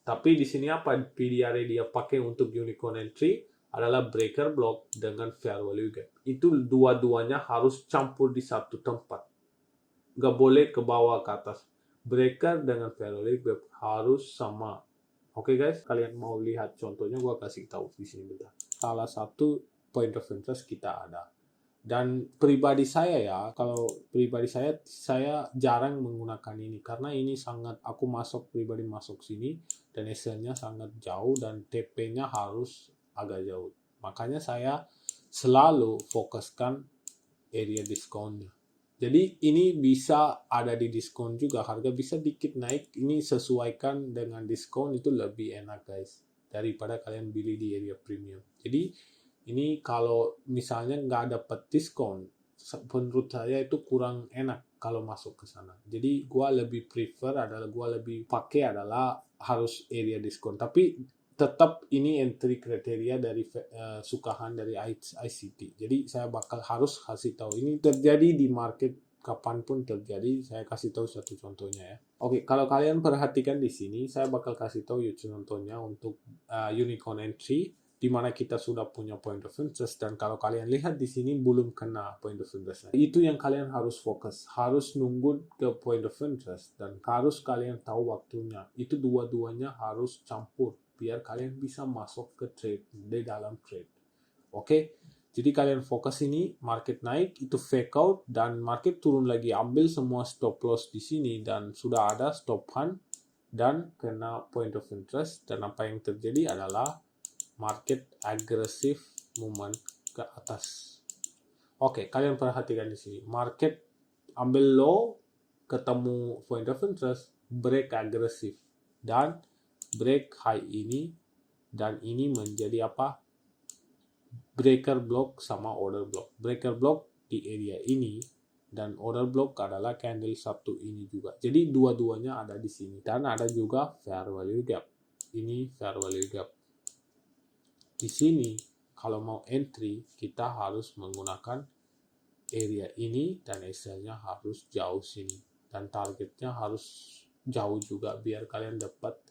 Tapi di sini apa PDRA dia pakai untuk unicorn entry adalah breaker block dengan fair value gap. Itu dua-duanya harus campur di satu tempat. Nggak boleh ke bawah ke atas. Breaker dengan fair value gap harus sama. Oke guys, kalian mau lihat contohnya, gua kasih tahu di sini bentar. Salah satu point of interest kita ada. Dan pribadi saya ya, kalau pribadi saya jarang menggunakan ini karena ini sangat, aku pribadi masuk sini dan SL-nya sangat jauh dan TP-nya harus agak jauh. Makanya saya selalu fokuskan area diskonnya. Jadi ini bisa ada di diskon juga, harga bisa dikit naik. Ini sesuaikan dengan diskon itu lebih enak guys daripada kalian beli di area premium. Jadi ini kalau misalnya nggak dapat diskon, menurut saya itu kurang enak kalau masuk ke sana. Jadi gua lebih prefer adalah gua lebih pakai adalah harus area diskon. Tapi tetap ini entry kriteria dari sukahan dari ICT. Jadi saya bakal harus kasih tahu ini terjadi di market kapanpun terjadi, saya kasih tahu satu contohnya ya. Oke, kalau kalian perhatikan di sini, saya bakal kasih tahu contohnya untuk unicorn entry, di mana kita sudah punya point of interest, dan kalau kalian lihat di sini belum kena point of interest. Itu yang kalian harus fokus, harus nunggu ke point of interest, dan harus kalian tahu waktunya. Itu dua-duanya harus campur biar kalian bisa masuk ke trade di dalam trade. Oke, jadi kalian fokus ini market naik itu fake out dan market turun lagi, ambil semua stop loss di sini dan sudah ada stop hunt dan kena point of interest, dan apa yang terjadi adalah market agresif movement ke atas. Oke, kalian perhatikan di sini market ambil low ketemu point of interest, break agresif dan break high ini, dan ini menjadi apa? Breaker block sama order block. Breaker block di area ini dan order block adalah candle satu ini juga. Jadi dua-duanya ada di sini, dan ada juga fair value gap. Ini fair value gap. Di sini kalau mau entry kita harus menggunakan area ini dan SL-nya harus jauh sini, dan targetnya harus jauh juga biar kalian dapat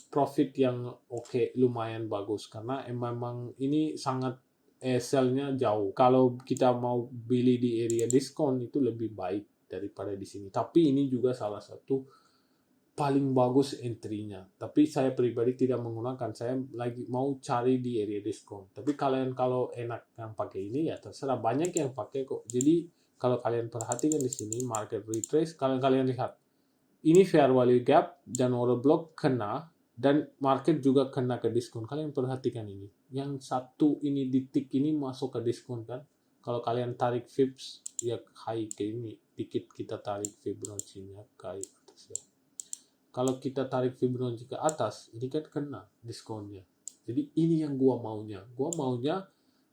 profit yang oke, lumayan bagus, karena memang ini sangat sell-nya jauh. Kalau kita mau beli di area diskon itu lebih baik daripada di sini. Tapi ini juga salah satu paling bagus entry-nya. Tapi saya pribadi tidak menggunakan. Saya lagi mau cari di area diskon. Tapi kalian kalau enak yang pakai ini ya terserah. Banyak yang pakai kok. Jadi kalau kalian perhatikan di sini market retrace, kalian lihat ini fair value gap dan order block kena, dan market juga kena ke diskon. Kalian perhatikan ini. Yang satu ini di tick ini masuk ke diskon kan. Kalau kalian tarik Fibs ya high ke ini. Dikit kita tarik Fibonacci-nya ke atas ya. Kalau kita tarik Fibonacci ke atas, ini kan kena diskonnya. Jadi ini yang gua maunya. Gua maunya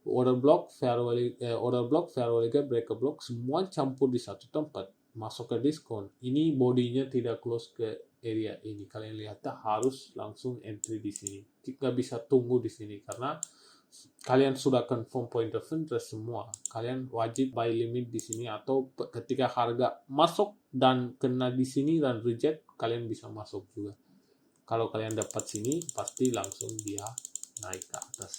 order block, fair value gap, breaker block semua campur di satu tempat, masuk ke diskon. Ini bodinya tidak close ke area ini. Kalian lihat harus langsung entry di sini. Tidak bisa tunggu di sini karena kalian sudah confirm point of interest semua. Kalian wajib buy limit di sini, atau ketika harga masuk dan kena di sini dan reject, kalian bisa masuk juga. Kalau kalian dapat sini pasti langsung dia naik ke atas.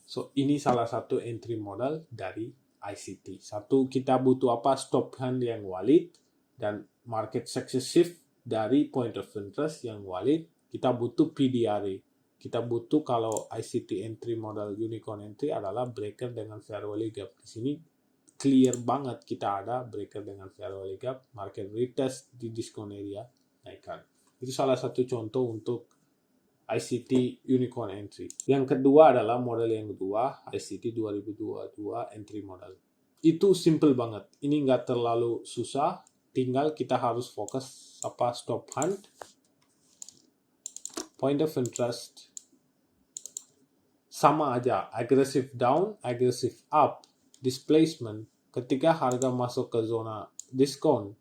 So, ini salah satu entry modal dari ICT. Satu, kita butuh apa? Stop hand yang valid dan market successive dari point of interest yang valid. Kita butuh PDRA. Kita butuh kalau ICT entry modal unicorn entry adalah breaker dengan fair value gap. Di sini clear banget kita ada breaker dengan fair value gap, market retest di diskon area, naikkan. Itu salah satu contoh untuk ICT unicorn entry. Yang kedua adalah model yang kedua, ICT 2022 entry model. Itu simple banget. Ini nggak terlalu susah. Tinggal kita harus fokus apa stop hunt, point of interest, sama aja. Aggressive down, aggressive up, displacement. Ketika harga masuk ke zona diskon,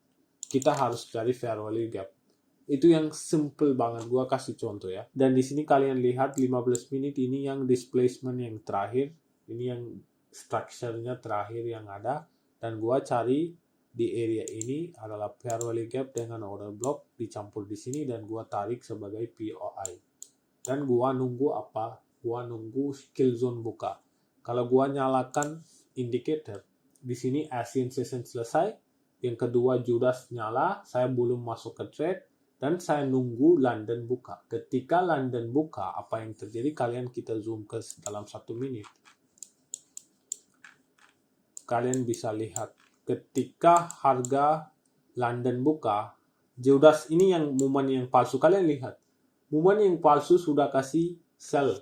kita harus cari fair value gap. Itu yang simple banget, gua kasih contoh ya. Dan di sini kalian lihat 15 menit ini yang displacement yang terakhir, ini yang structure-nya terakhir yang ada, dan gua cari di area ini adalah fair value gap dengan order block dicampur di sini, dan gua tarik sebagai POI. Dan gua nunggu apa? Gua nunggu skill zone buka. Kalau gua nyalakan indicator, di sini Asian session selesai, yang kedua Judas nyala, saya belum masuk ke trade, dan saya nunggu London buka. Ketika London buka, apa yang terjadi? Kalian kita zoom ke dalam 1 menit. Kalian bisa lihat ketika harga London buka, Judas ini yang momen yang palsu. Kalian lihat, momen yang palsu sudah kasih sell.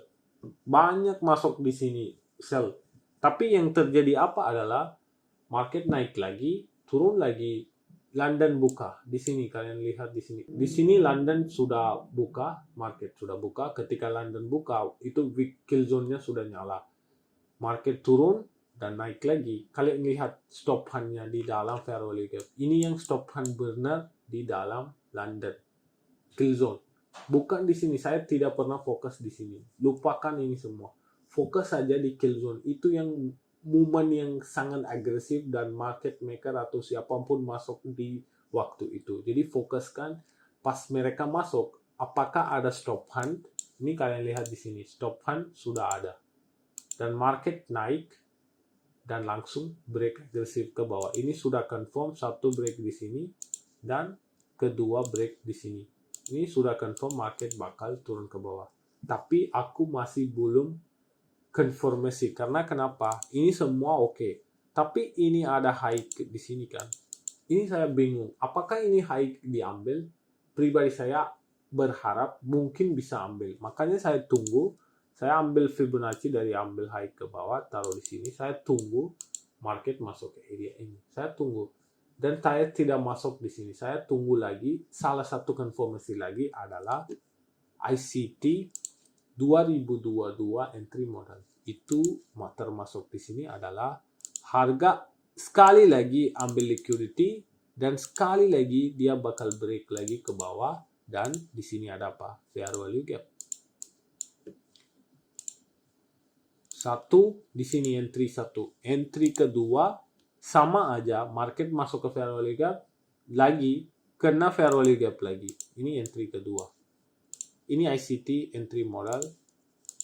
Banyak masuk di sini sell. Tapi yang terjadi apa adalah market naik lagi, turun lagi, London buka. Di sini kalian lihat di sini. Di sini London sudah buka, market sudah buka. Ketika London buka, itu weak kill zone-nya sudah nyala. Market turun dan naik lagi. Kalian lihat stop hand-nya di dalam fair value gap. Ini yang stop hand benar di dalam London kill zone. Bukan di sini. Saya tidak pernah fokus di sini. Lupakan ini semua. Fokus saja di kill zone. Itu yang movement yang sangat agresif dan market maker atau siapapun masuk di waktu itu. Jadi fokuskan pas mereka masuk, apakah ada stop hand? Ini kalian lihat di sini. Stop hand sudah ada. Dan market naik dan langsung break agresif ke bawah. Ini sudah confirm satu break di sini dan kedua break di sini. Ini sudah confirm market bakal turun ke bawah. Tapi aku masih belum konfirmasi karena kenapa? Ini semua oke. Tapi ini ada high di sini kan. Ini saya bingung. Apakah ini high diambil? Pribadi saya berharap mungkin bisa ambil. Makanya saya tunggu. Saya ambil Fibonacci dari ambil high ke bawah, taruh di sini. Saya tunggu market masuk ke area ini. Saya tunggu. Dan saya tidak masuk di sini. Saya tunggu lagi. Salah satu konfirmasi lagi adalah ICT 2022 entry model. Itu termasuk di sini adalah harga sekali lagi ambil liquidity dan sekali lagi dia bakal break lagi ke bawah dan di sini ada apa? Fair value gap. Satu di sini entry satu, entry kedua sama aja market masuk ke fair value gap lagi kena fair value gap lagi. Ini entry kedua. Ini ICT entry model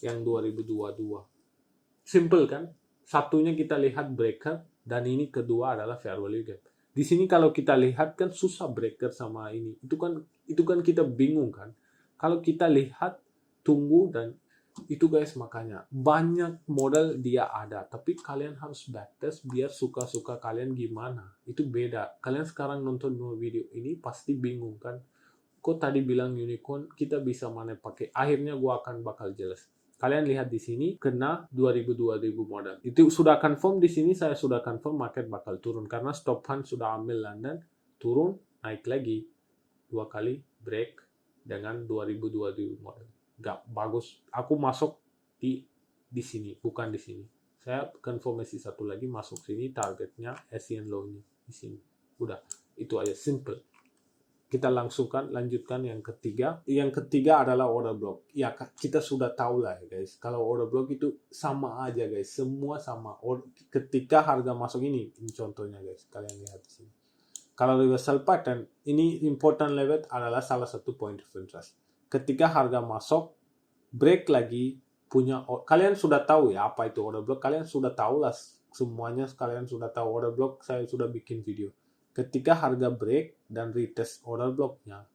yang 2022. Simple kan? Satunya kita lihat breaker dan ini kedua adalah fair value gap. Di sini kalau kita lihat kan susah breaker sama ini. Itu kan kita bingung kan. Kalau kita lihat tunggu dan itu guys, makanya banyak modal dia ada, tapi kalian harus backtest biar suka-suka kalian gimana. Itu beda. Kalian sekarang nonton video ini pasti bingung kan. Kok tadi bilang unicorn kita bisa mana pakai? Akhirnya gua akan bakal jelas. Kalian lihat di sini kena 2000 modal. Itu sudah confirm di sini, saya sudah confirm market bakal turun karena stop hand sudah ambil London, turun, naik lagi. Dua kali break dengan 2000 modal. Gak bagus. Aku masuk di sini, bukan di sini. Saya konfirmasi satu lagi masuk sini, targetnya ASEAN low-nya di sini. Udah, itu aja simple. Kita lanjutkan yang ketiga. Yang ketiga adalah order block. Ya, kita sudah tahu lah ya guys. Kalau order block itu sama aja guys, semua sama. Ketika harga masuk ini contohnya guys, kalian lihat di sini. Kalau reversal pattern, ini important level adalah salah satu point of interest. Ketika harga masuk, break lagi, kalian sudah tahu ya apa itu order block, kalian sudah tahu lah semuanya, kalian sudah tahu order block, saya sudah bikin video. Ketika harga break dan retest order blocknya,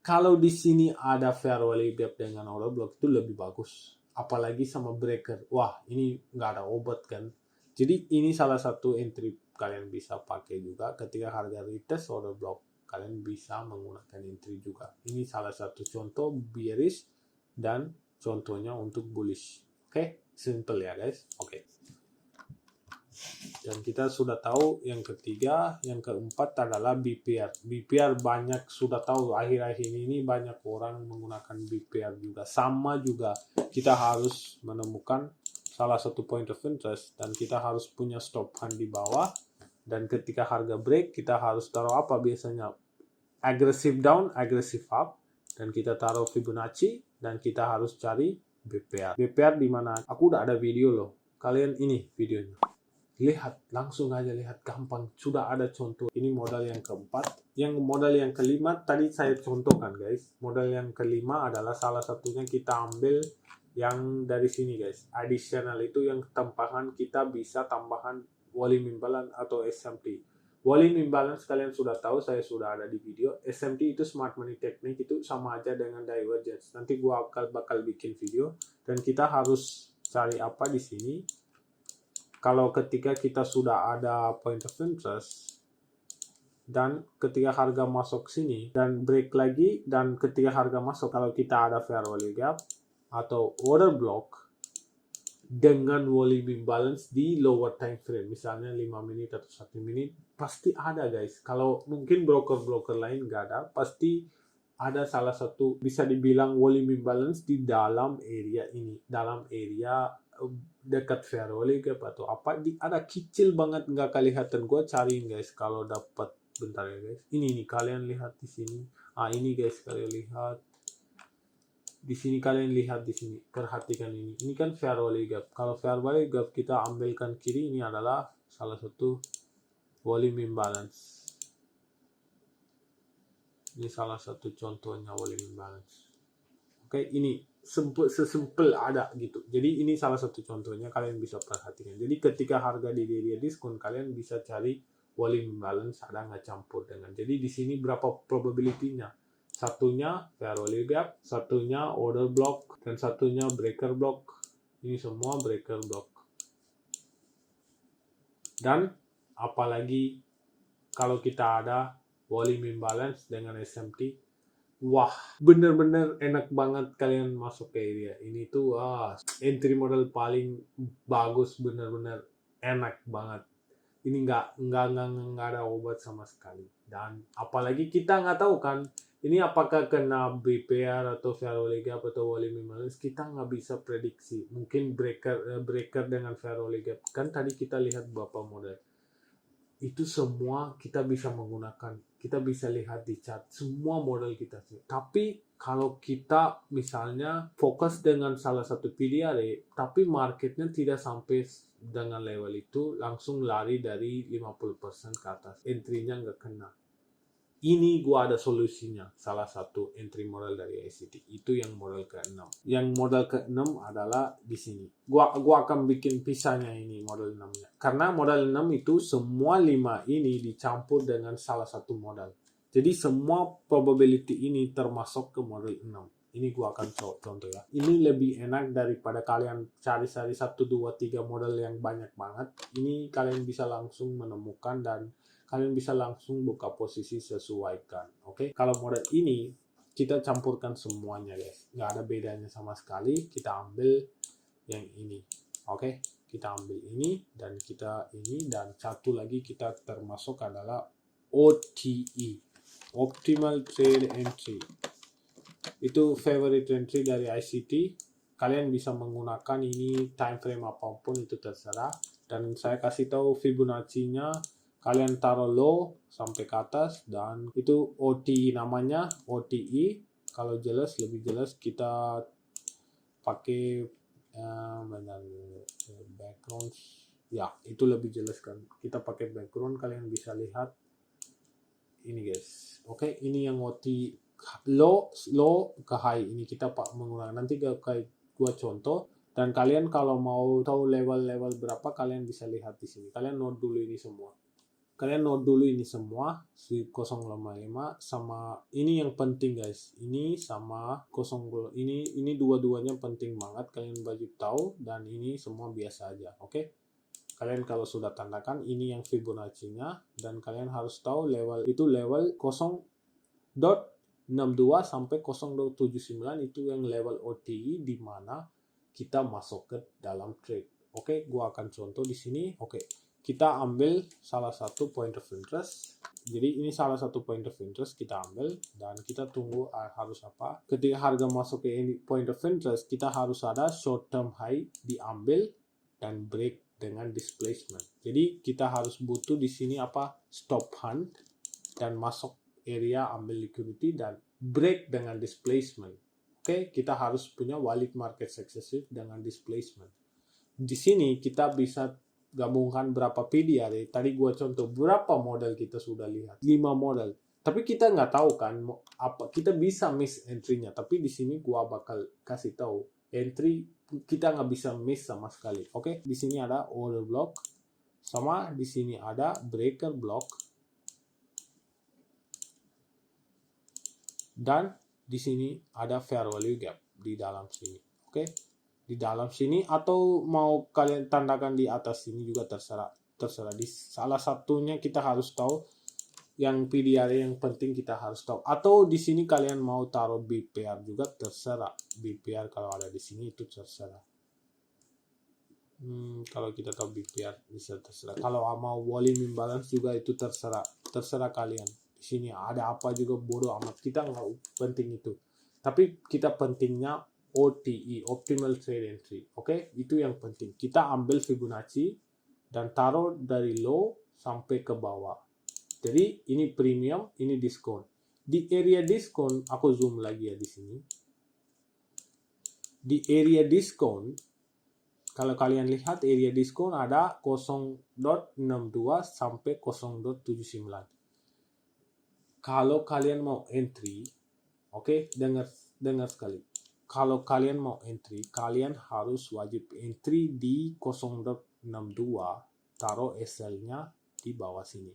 kalau di sini ada fair value gap dengan order block itu lebih bagus, apalagi sama breaker. Wah, ini nggak ada obat kan. Jadi ini salah satu entry kalian bisa pakai juga ketika harga retest order block. Kalian bisa menggunakan entry juga. Ini salah satu contoh bearish dan contohnya untuk bullish. Oke, simple ya guys. Oke. Dan kita sudah tahu yang ketiga, yang keempat adalah BPR. BPR banyak sudah tahu akhir-akhir ini banyak orang menggunakan BPR juga. Sama juga kita harus menemukan salah satu point of interest dan kita harus punya stop hand di bawah. Dan ketika harga break, kita harus taruh apa biasanya? Aggressive down, aggressive up. Dan kita taruh Fibonacci. Dan kita harus cari BPR. BPR di mana? Aku udah ada video loh. Kalian ini videonya. Lihat, langsung aja lihat. Gampang. Sudah ada contoh. Ini modal yang keempat. Yang modal yang kelima, tadi saya contohkan guys. Modal yang kelima adalah salah satunya kita ambil yang dari sini guys. Additional itu yang tambahan, kita bisa tambahan volume imbalance atau SMT. Volume imbalance kalian sudah tahu, saya sudah ada di video. SMT itu smart money technique, itu sama aja dengan divergence. Nanti gua bakal bikin video dan kita harus cari apa di sini. Kalau ketika kita sudah ada point of interest dan ketika harga masuk sini dan break lagi dan ketika harga masuk, kalau kita ada fair value gap atau order block, dengan volume imbalance di lower time frame, misalnya 5 menit atau 1 menit, pasti ada guys. Kalau mungkin broker-broker lain nggak ada, pasti ada salah satu bisa dibilang volume imbalance di dalam area ini, dalam area dekat fair value gap atau apa, ada kecil banget nggak kelihatan. Gue cariin guys kalau dapat, bentar ya guys. Ini nih kalian lihat di sini. Ini guys kalian lihat di sini, kalian lihat di sini, perhatikan ini. Ini kan fair value gap. Kalau fair value gap kita ambilkan kiri, ini adalah salah satu volume imbalance. Ini salah satu contohnya volume imbalance. Oke, ini sesimpel ada gitu. Jadi ini salah satu contohnya, kalian bisa perhatikan. Jadi ketika harga di area diskon, kalian bisa cari volume imbalance ada nggak campur dengan. Jadi di sini berapa probability-nya? Satunya fair value gap, satunya order block, dan satunya breaker block. Ini semua breaker block. Dan apalagi kalau kita ada volume imbalance dengan SMT, wah, bener-bener enak banget kalian masuk ke area ini tuh. Entry model paling bagus, bener-bener enak banget. Ini nggak ada obat sama sekali. Dan apalagi kita nggak tahu kan, ini apakah kena BPR atau fair value gap atau volume imbalance, kita nggak bisa prediksi. Mungkin breaker dengan fair value gap. Kan tadi kita lihat beberapa model. Itu semua kita bisa menggunakan, kita bisa lihat di chart semua model kita sih. Tapi kalau kita misalnya fokus dengan salah satu PDRA, tapi marketnya tidak sampai dengan level itu, langsung lari dari 50% ke atas, entry-nya nggak kena. Ini gua ada solusinya, salah satu entry model dari ICT. Itu yang model ke-6. Yang model ke-6 adalah di sini. Gua akan bikin pisahnya ini model 6-nya. Karena model 6 itu semua 5 ini dicampur dengan salah satu model. Jadi semua probability ini termasuk ke model 6. Ini gua akan contoh ya. Ini lebih enak daripada kalian cari-cari 1, 2, 3 model yang banyak banget. Ini kalian bisa langsung menemukan dan kalian bisa langsung buka posisi sesuaikan. Oke, kalau model ini kita campurkan semuanya guys, nggak ada bedanya sama sekali. Kita ambil yang ini. Oke, kita ambil ini dan kita ini, dan satu lagi kita termasuk adalah OTE, Optimal Trade Entry. Itu favorite entry dari ICT. Kalian bisa menggunakan ini time frame apapun, itu terserah. Dan saya kasih tahu Fibonacci-nya, kalian taruh low sampai ke atas, dan itu OTE namanya, OTE. Kalau jelas, lebih jelas kita pakai background. Ya, itu lebih jelas kan. Kita pakai background, kalian bisa lihat ini guys. Oke, ini yang OTE low ke high. Ini kita menggunakan, nanti gua contoh. Dan kalian kalau mau tahu level-level berapa, kalian bisa lihat di sini. Kalian note dulu ini semua. Si 055 sama ini yang penting guys. Ini sama 0, ini dua-duanya penting banget kalian wajib tahu, dan ini semua biasa aja. Oke? Kalian kalau sudah tandakan, ini yang Fibonacci-nya, dan kalian harus tahu level itu level 0.62 sampai 0.79, itu yang level OTE di mana kita masuk ke dalam trade. Oke, gua akan contoh di sini. Oke, kita ambil salah satu point of interest. Jadi ini salah satu point of interest kita ambil, dan kita tunggu harus apa. Ketika harga masuk ke ini point of interest, kita harus ada short term high diambil dan break dengan displacement. Jadi kita harus butuh di sini apa, stop hunt, dan masuk area ambil liquidity dan break dengan displacement. Oke, kita harus punya valid market successive dengan displacement. Di sini kita bisa gabungkan berapa PDRA. Tadi gua contoh berapa model kita sudah lihat, 5 model. Tapi kita nggak tahu kan apa, kita bisa miss entry-nya. Tapi di sini gua bakal kasih tahu entry kita nggak bisa miss sama sekali. Oke, di sini ada order block, sama di sini ada breaker block, dan di sini ada fair value gap di dalam sini. Oke, di dalam sini, atau mau kalian tandakan di atas sini juga terserah. Di salah satunya kita harus tahu yang PDRA, yang penting kita harus tahu. Atau di sini kalian mau taruh BPR juga terserah. BPR kalau ada di sini itu terserah. Kalau kita tahu BPR bisa terserah. Kalau mau volume imbalance juga itu terserah kalian. Di sini ada apa juga bodoh amat, kita nggak penting itu. Tapi kita pentingnya OTE, Optimal Trade Entry. Oke, itu yang penting. Kita ambil Fibonacci dan taruh dari low sampai ke bawah. Jadi ini premium, ini diskon. Di area diskon, aku zoom lagi ya di sini. Di area diskon, kalau kalian lihat area diskon ada 0.62 sampai 0.79. Kalau kalian mau entry, oke, dengar sekali. Kalau kalian mau entry, kalian harus wajib entry di 0.62, taruh SL-nya di bawah sini.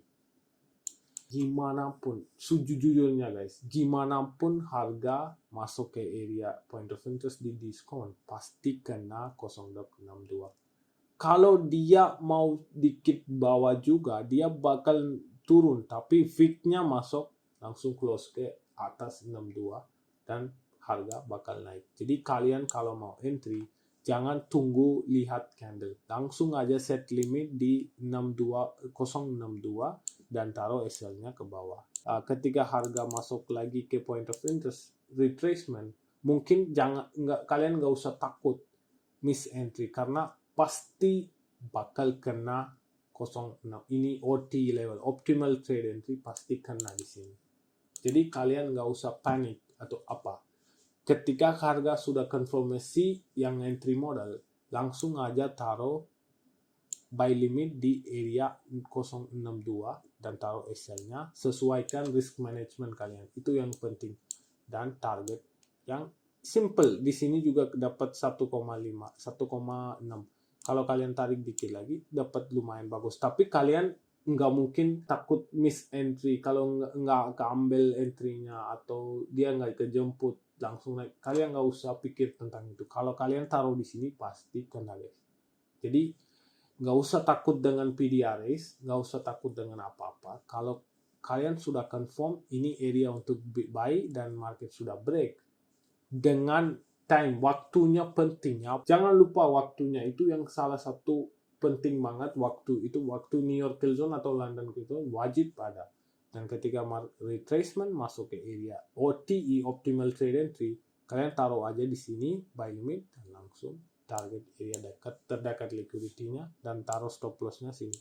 Gimana pun, sejujurnya guys, gimana pun harga masuk ke area point of interest di diskon, pasti kena 0.62. Kalau dia mau dikit bawah juga, dia bakal turun, tapi fix-nya masuk langsung close ke atas 62 dan harga bakal naik. Jadi kalian kalau mau entry, jangan tunggu lihat candle, langsung aja set limit di 0.62 dan taruh SL-nya ke bawah. Ketika harga masuk lagi ke point of interest retracement, mungkin kalian nggak usah takut miss entry karena pasti bakal kena 06. Ini OT level, optimal trade entry, pasti kena di sini. Jadi kalian nggak usah panik atau apa. Ketika harga sudah konfirmasi yang entry modal, langsung aja taruh buy limit di area 0.62 dan taruh SL-nya, sesuaikan risk management kalian. Itu yang penting. Dan target yang simple. Di sini juga dapat 1,5, 1,6. Kalau kalian tarik dikit lagi, dapat lumayan bagus. Tapi kalian nggak mungkin takut miss entry. Kalau nggak keambil entry-nya atau dia nggak kejemput langsung naik, kalian nggak usah pikir tentang itu. Kalau kalian taruh di sini pasti kena guys. Jadi nggak usah takut dengan PDRS, nggak usah takut dengan apa-apa. Kalau kalian sudah confirm ini area untuk buy dan market sudah break, dengan time, waktunya pentingnya. Jangan lupa waktunya, itu yang salah satu penting banget. Waktu New York Kill Zone atau London Kill Zone wajib ada. Dan ketika retracement masuk ke area OTE, Optimal Trade Entry, kalian taruh aja di sini buy limit dan langsung target area terdekat liquidity-nya dan taruh stop loss-nya sini.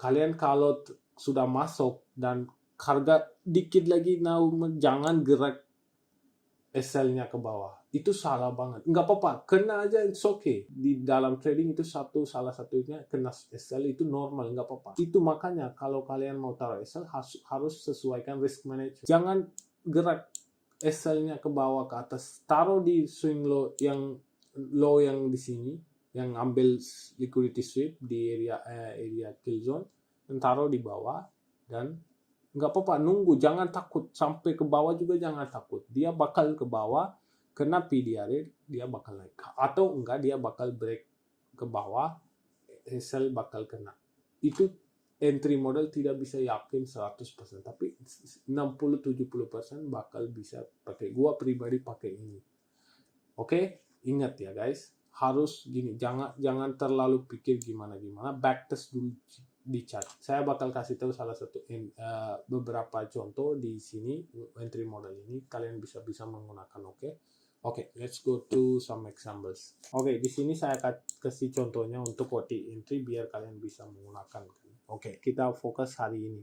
Kalian kalau sudah masuk dan harga dikit lagi jangan gerak SL-nya ke bawah. Itu salah banget. Nggak apa-apa, kena aja, it's okay. Di dalam trading itu salah satunya kena SL itu normal, nggak apa-apa. Itu makanya kalau kalian mau taruh SL harus sesuaikan risk management. Jangan gerak SL-nya ke bawah ke atas. Taruh di swing low yang di sini, yang ambil liquidity sweep di area kill zone, dan taruh di bawah dan nggak apa-apa, nunggu, jangan takut sampai ke bawah juga, jangan takut. Dia bakal ke bawah, kena PDR, dia bakal naik. Atau enggak, dia bakal break ke bawah, sell bakal kena. Itu entry model tidak bisa yakin 100%, tapi 60-70% bakal bisa pakai. Gua pribadi pakai ini. Oke, ingat ya guys, harus gini, jangan terlalu pikir gimana, backtest dulu di chart. Saya bakal kasih tahu salah satu beberapa contoh di sini entry model ini, kalian bisa menggunakan. Oke, let's go to some examples. Oke, di sini saya kasih contohnya untuk OT entry biar kalian bisa menggunakan. Oke, kita fokus hari ini.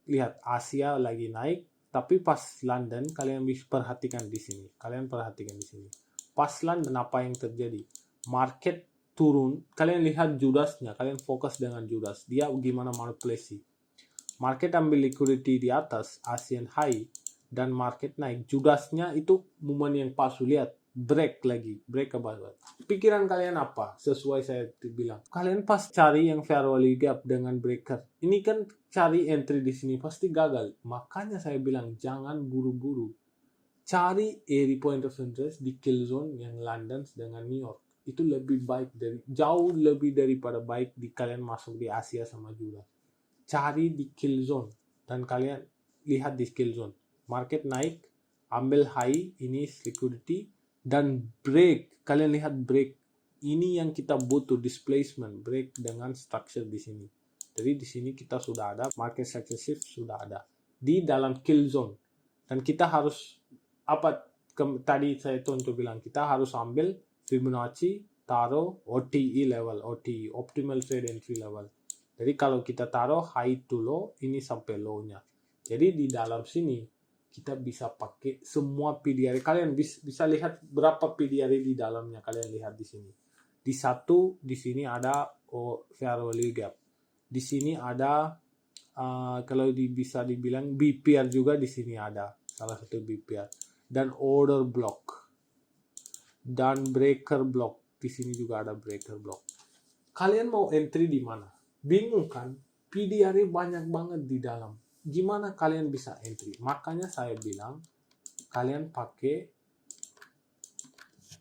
Lihat, Asia lagi naik, tapi pas London kalian bisa perhatikan di sini. Pas London apa yang terjadi? Market turun, kalian lihat Judasnya, kalian fokus dengan Judas, dia gimana manipulasi. Market ambil liquidity di atas Asian high dan market naik. Judasnya itu momen yang palsu, lihat, break ke bawah. Pikiran kalian apa? Sesuai saya bilang, kalian pas cari yang fair value gap dengan breaker, ini kan cari entry di sini pasti gagal. Makanya saya bilang jangan buru-buru. Cari area point of interest di kill zone yang London dengan New York. Itu jauh lebih daripada baik di kalian masuk di Asia sama Judas. Cari di kill zone dan kalian lihat di kill zone. Market naik, ambil high, ini liquidity dan break. Kalian lihat break ini yang kita butuh, displacement, break dengan structure di sini. Jadi di sini kita sudah ada, market successive sudah ada di dalam kill zone. Dan kita harus, tadi saya contoh bilang, kita harus ambil Fibonacci, taruh OTE level, OTE, optimal trade entry level. Jadi kalau kita taruh high to low, ini sampai low-nya. Jadi di dalam sini, kita bisa pakai semua PDRI. Kalian bisa lihat berapa PDRI di dalamnya. Kalian lihat di sini. Di satu, di sini ada fair value gap. Di sini ada, kalau bisa dibilang BPR juga di sini ada. Salah satu BPR. Dan order block. Dan breaker block. Di sini juga ada breaker block. Kalian mau entry di mana? Bingung kan? PDRI banyak banget di dalam. Gimana kalian bisa entry? Makanya saya bilang, kalian pakai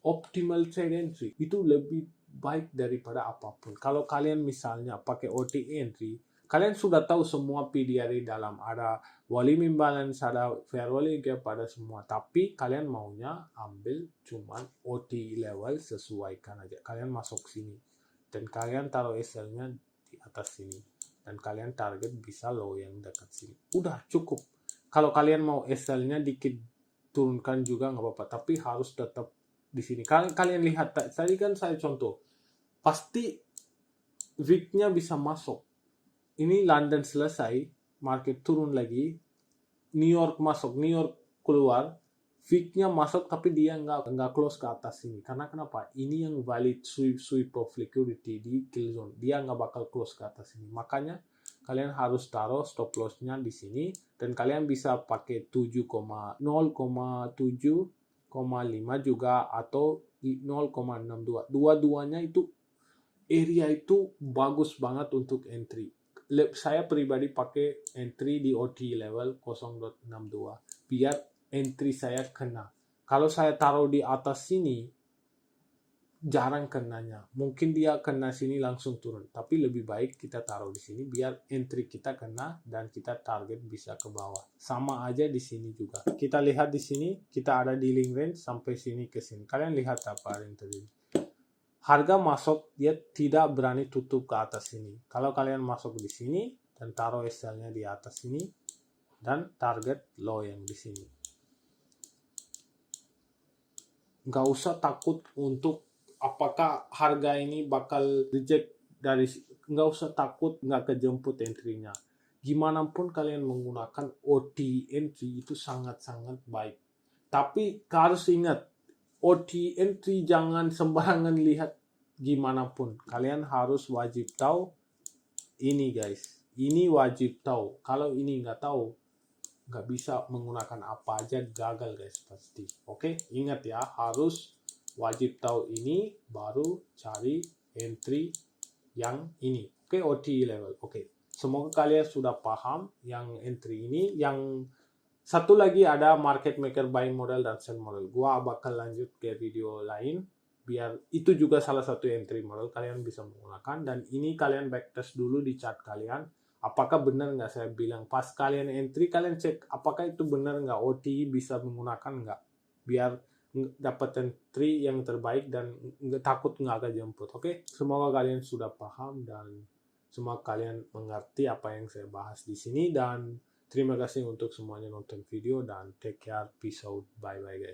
optimal trade entry. Itu lebih baik daripada apapun. Kalau kalian misalnya pakai OTA entry, kalian sudah tahu semua PDRI dalam. Ada volume imbalance, ada fair value gap, ada semua. Tapi kalian maunya ambil cuman OTA level, sesuaikan aja. Kalian masuk sini. Dan kalian taruh SL-nya di atas sini. Dan kalian target bisa low yang dekat sini. Udah cukup. Kalau kalian mau SL-nya dikit turunkan juga nggak apa-apa. Tapi harus tetap di sini. Kalian lihat tadi kan saya contoh. Pasti week-nya bisa masuk. Ini London selesai, market turun lagi. New York masuk, New York keluar. Week-nya masuk tapi dia nggak close ke atas sini. Karena kenapa? Ini yang valid sweep of liquidity di kill zone. Dia nggak bakal close ke atas sini. Makanya kalian harus taruh stop loss-nya di sini. Dan kalian bisa pakai 0,7,5 juga atau 0,62. Dua-duanya itu area itu bagus banget untuk entry. Saya pribadi pakai entry di OT level 0.62 biar entry saya kena. Kalau saya taruh di atas sini jarang kenanya. Mungkin dia kena sini langsung turun, tapi lebih baik kita taruh di sini biar entry kita kena dan kita target bisa ke bawah. Sama aja di sini juga. Kita lihat di sini kita ada dealing range sampai sini ke sini. Kalian lihat apa yang terjadi? Harga masuk, dia tidak berani tutup ke atas sini. Kalau kalian masuk di sini dan taruh SL-nya di atas sini dan target low yang di sini. Nggak usah takut untuk apakah harga ini bakal reject dari, nggak usah takut nggak kejemput entry-nya. Gimana pun kalian menggunakan OT entry itu sangat-sangat baik. Tapi harus ingat, OT entry jangan sembarangan lihat gimana pun. Kalian harus wajib tahu ini guys. Ini wajib tahu. Kalau ini nggak tahu, nggak bisa menggunakan apa aja, gagal guys pasti. Oke, ingat ya, harus wajib tahu ini baru cari entry yang ini. Oke, OT level. Oke, semoga kalian sudah paham yang entry ini. Yang satu lagi ada market maker buying model dan sell model. Gua bakal lanjut ke video lain biar itu juga salah satu entry model kalian bisa menggunakan. Dan ini kalian backtest dulu di chart kalian. Apakah benar nggak saya bilang? Pas kalian entry, kalian cek apakah itu benar nggak, OTI bisa menggunakan nggak, biar dapat entry yang terbaik dan nggak takut nggak kejemput. Oke, semoga kalian sudah paham dan semoga kalian mengerti apa yang saya bahas di sini. Dan terima kasih untuk semuanya nonton video dan take care, peace out, bye bye guys.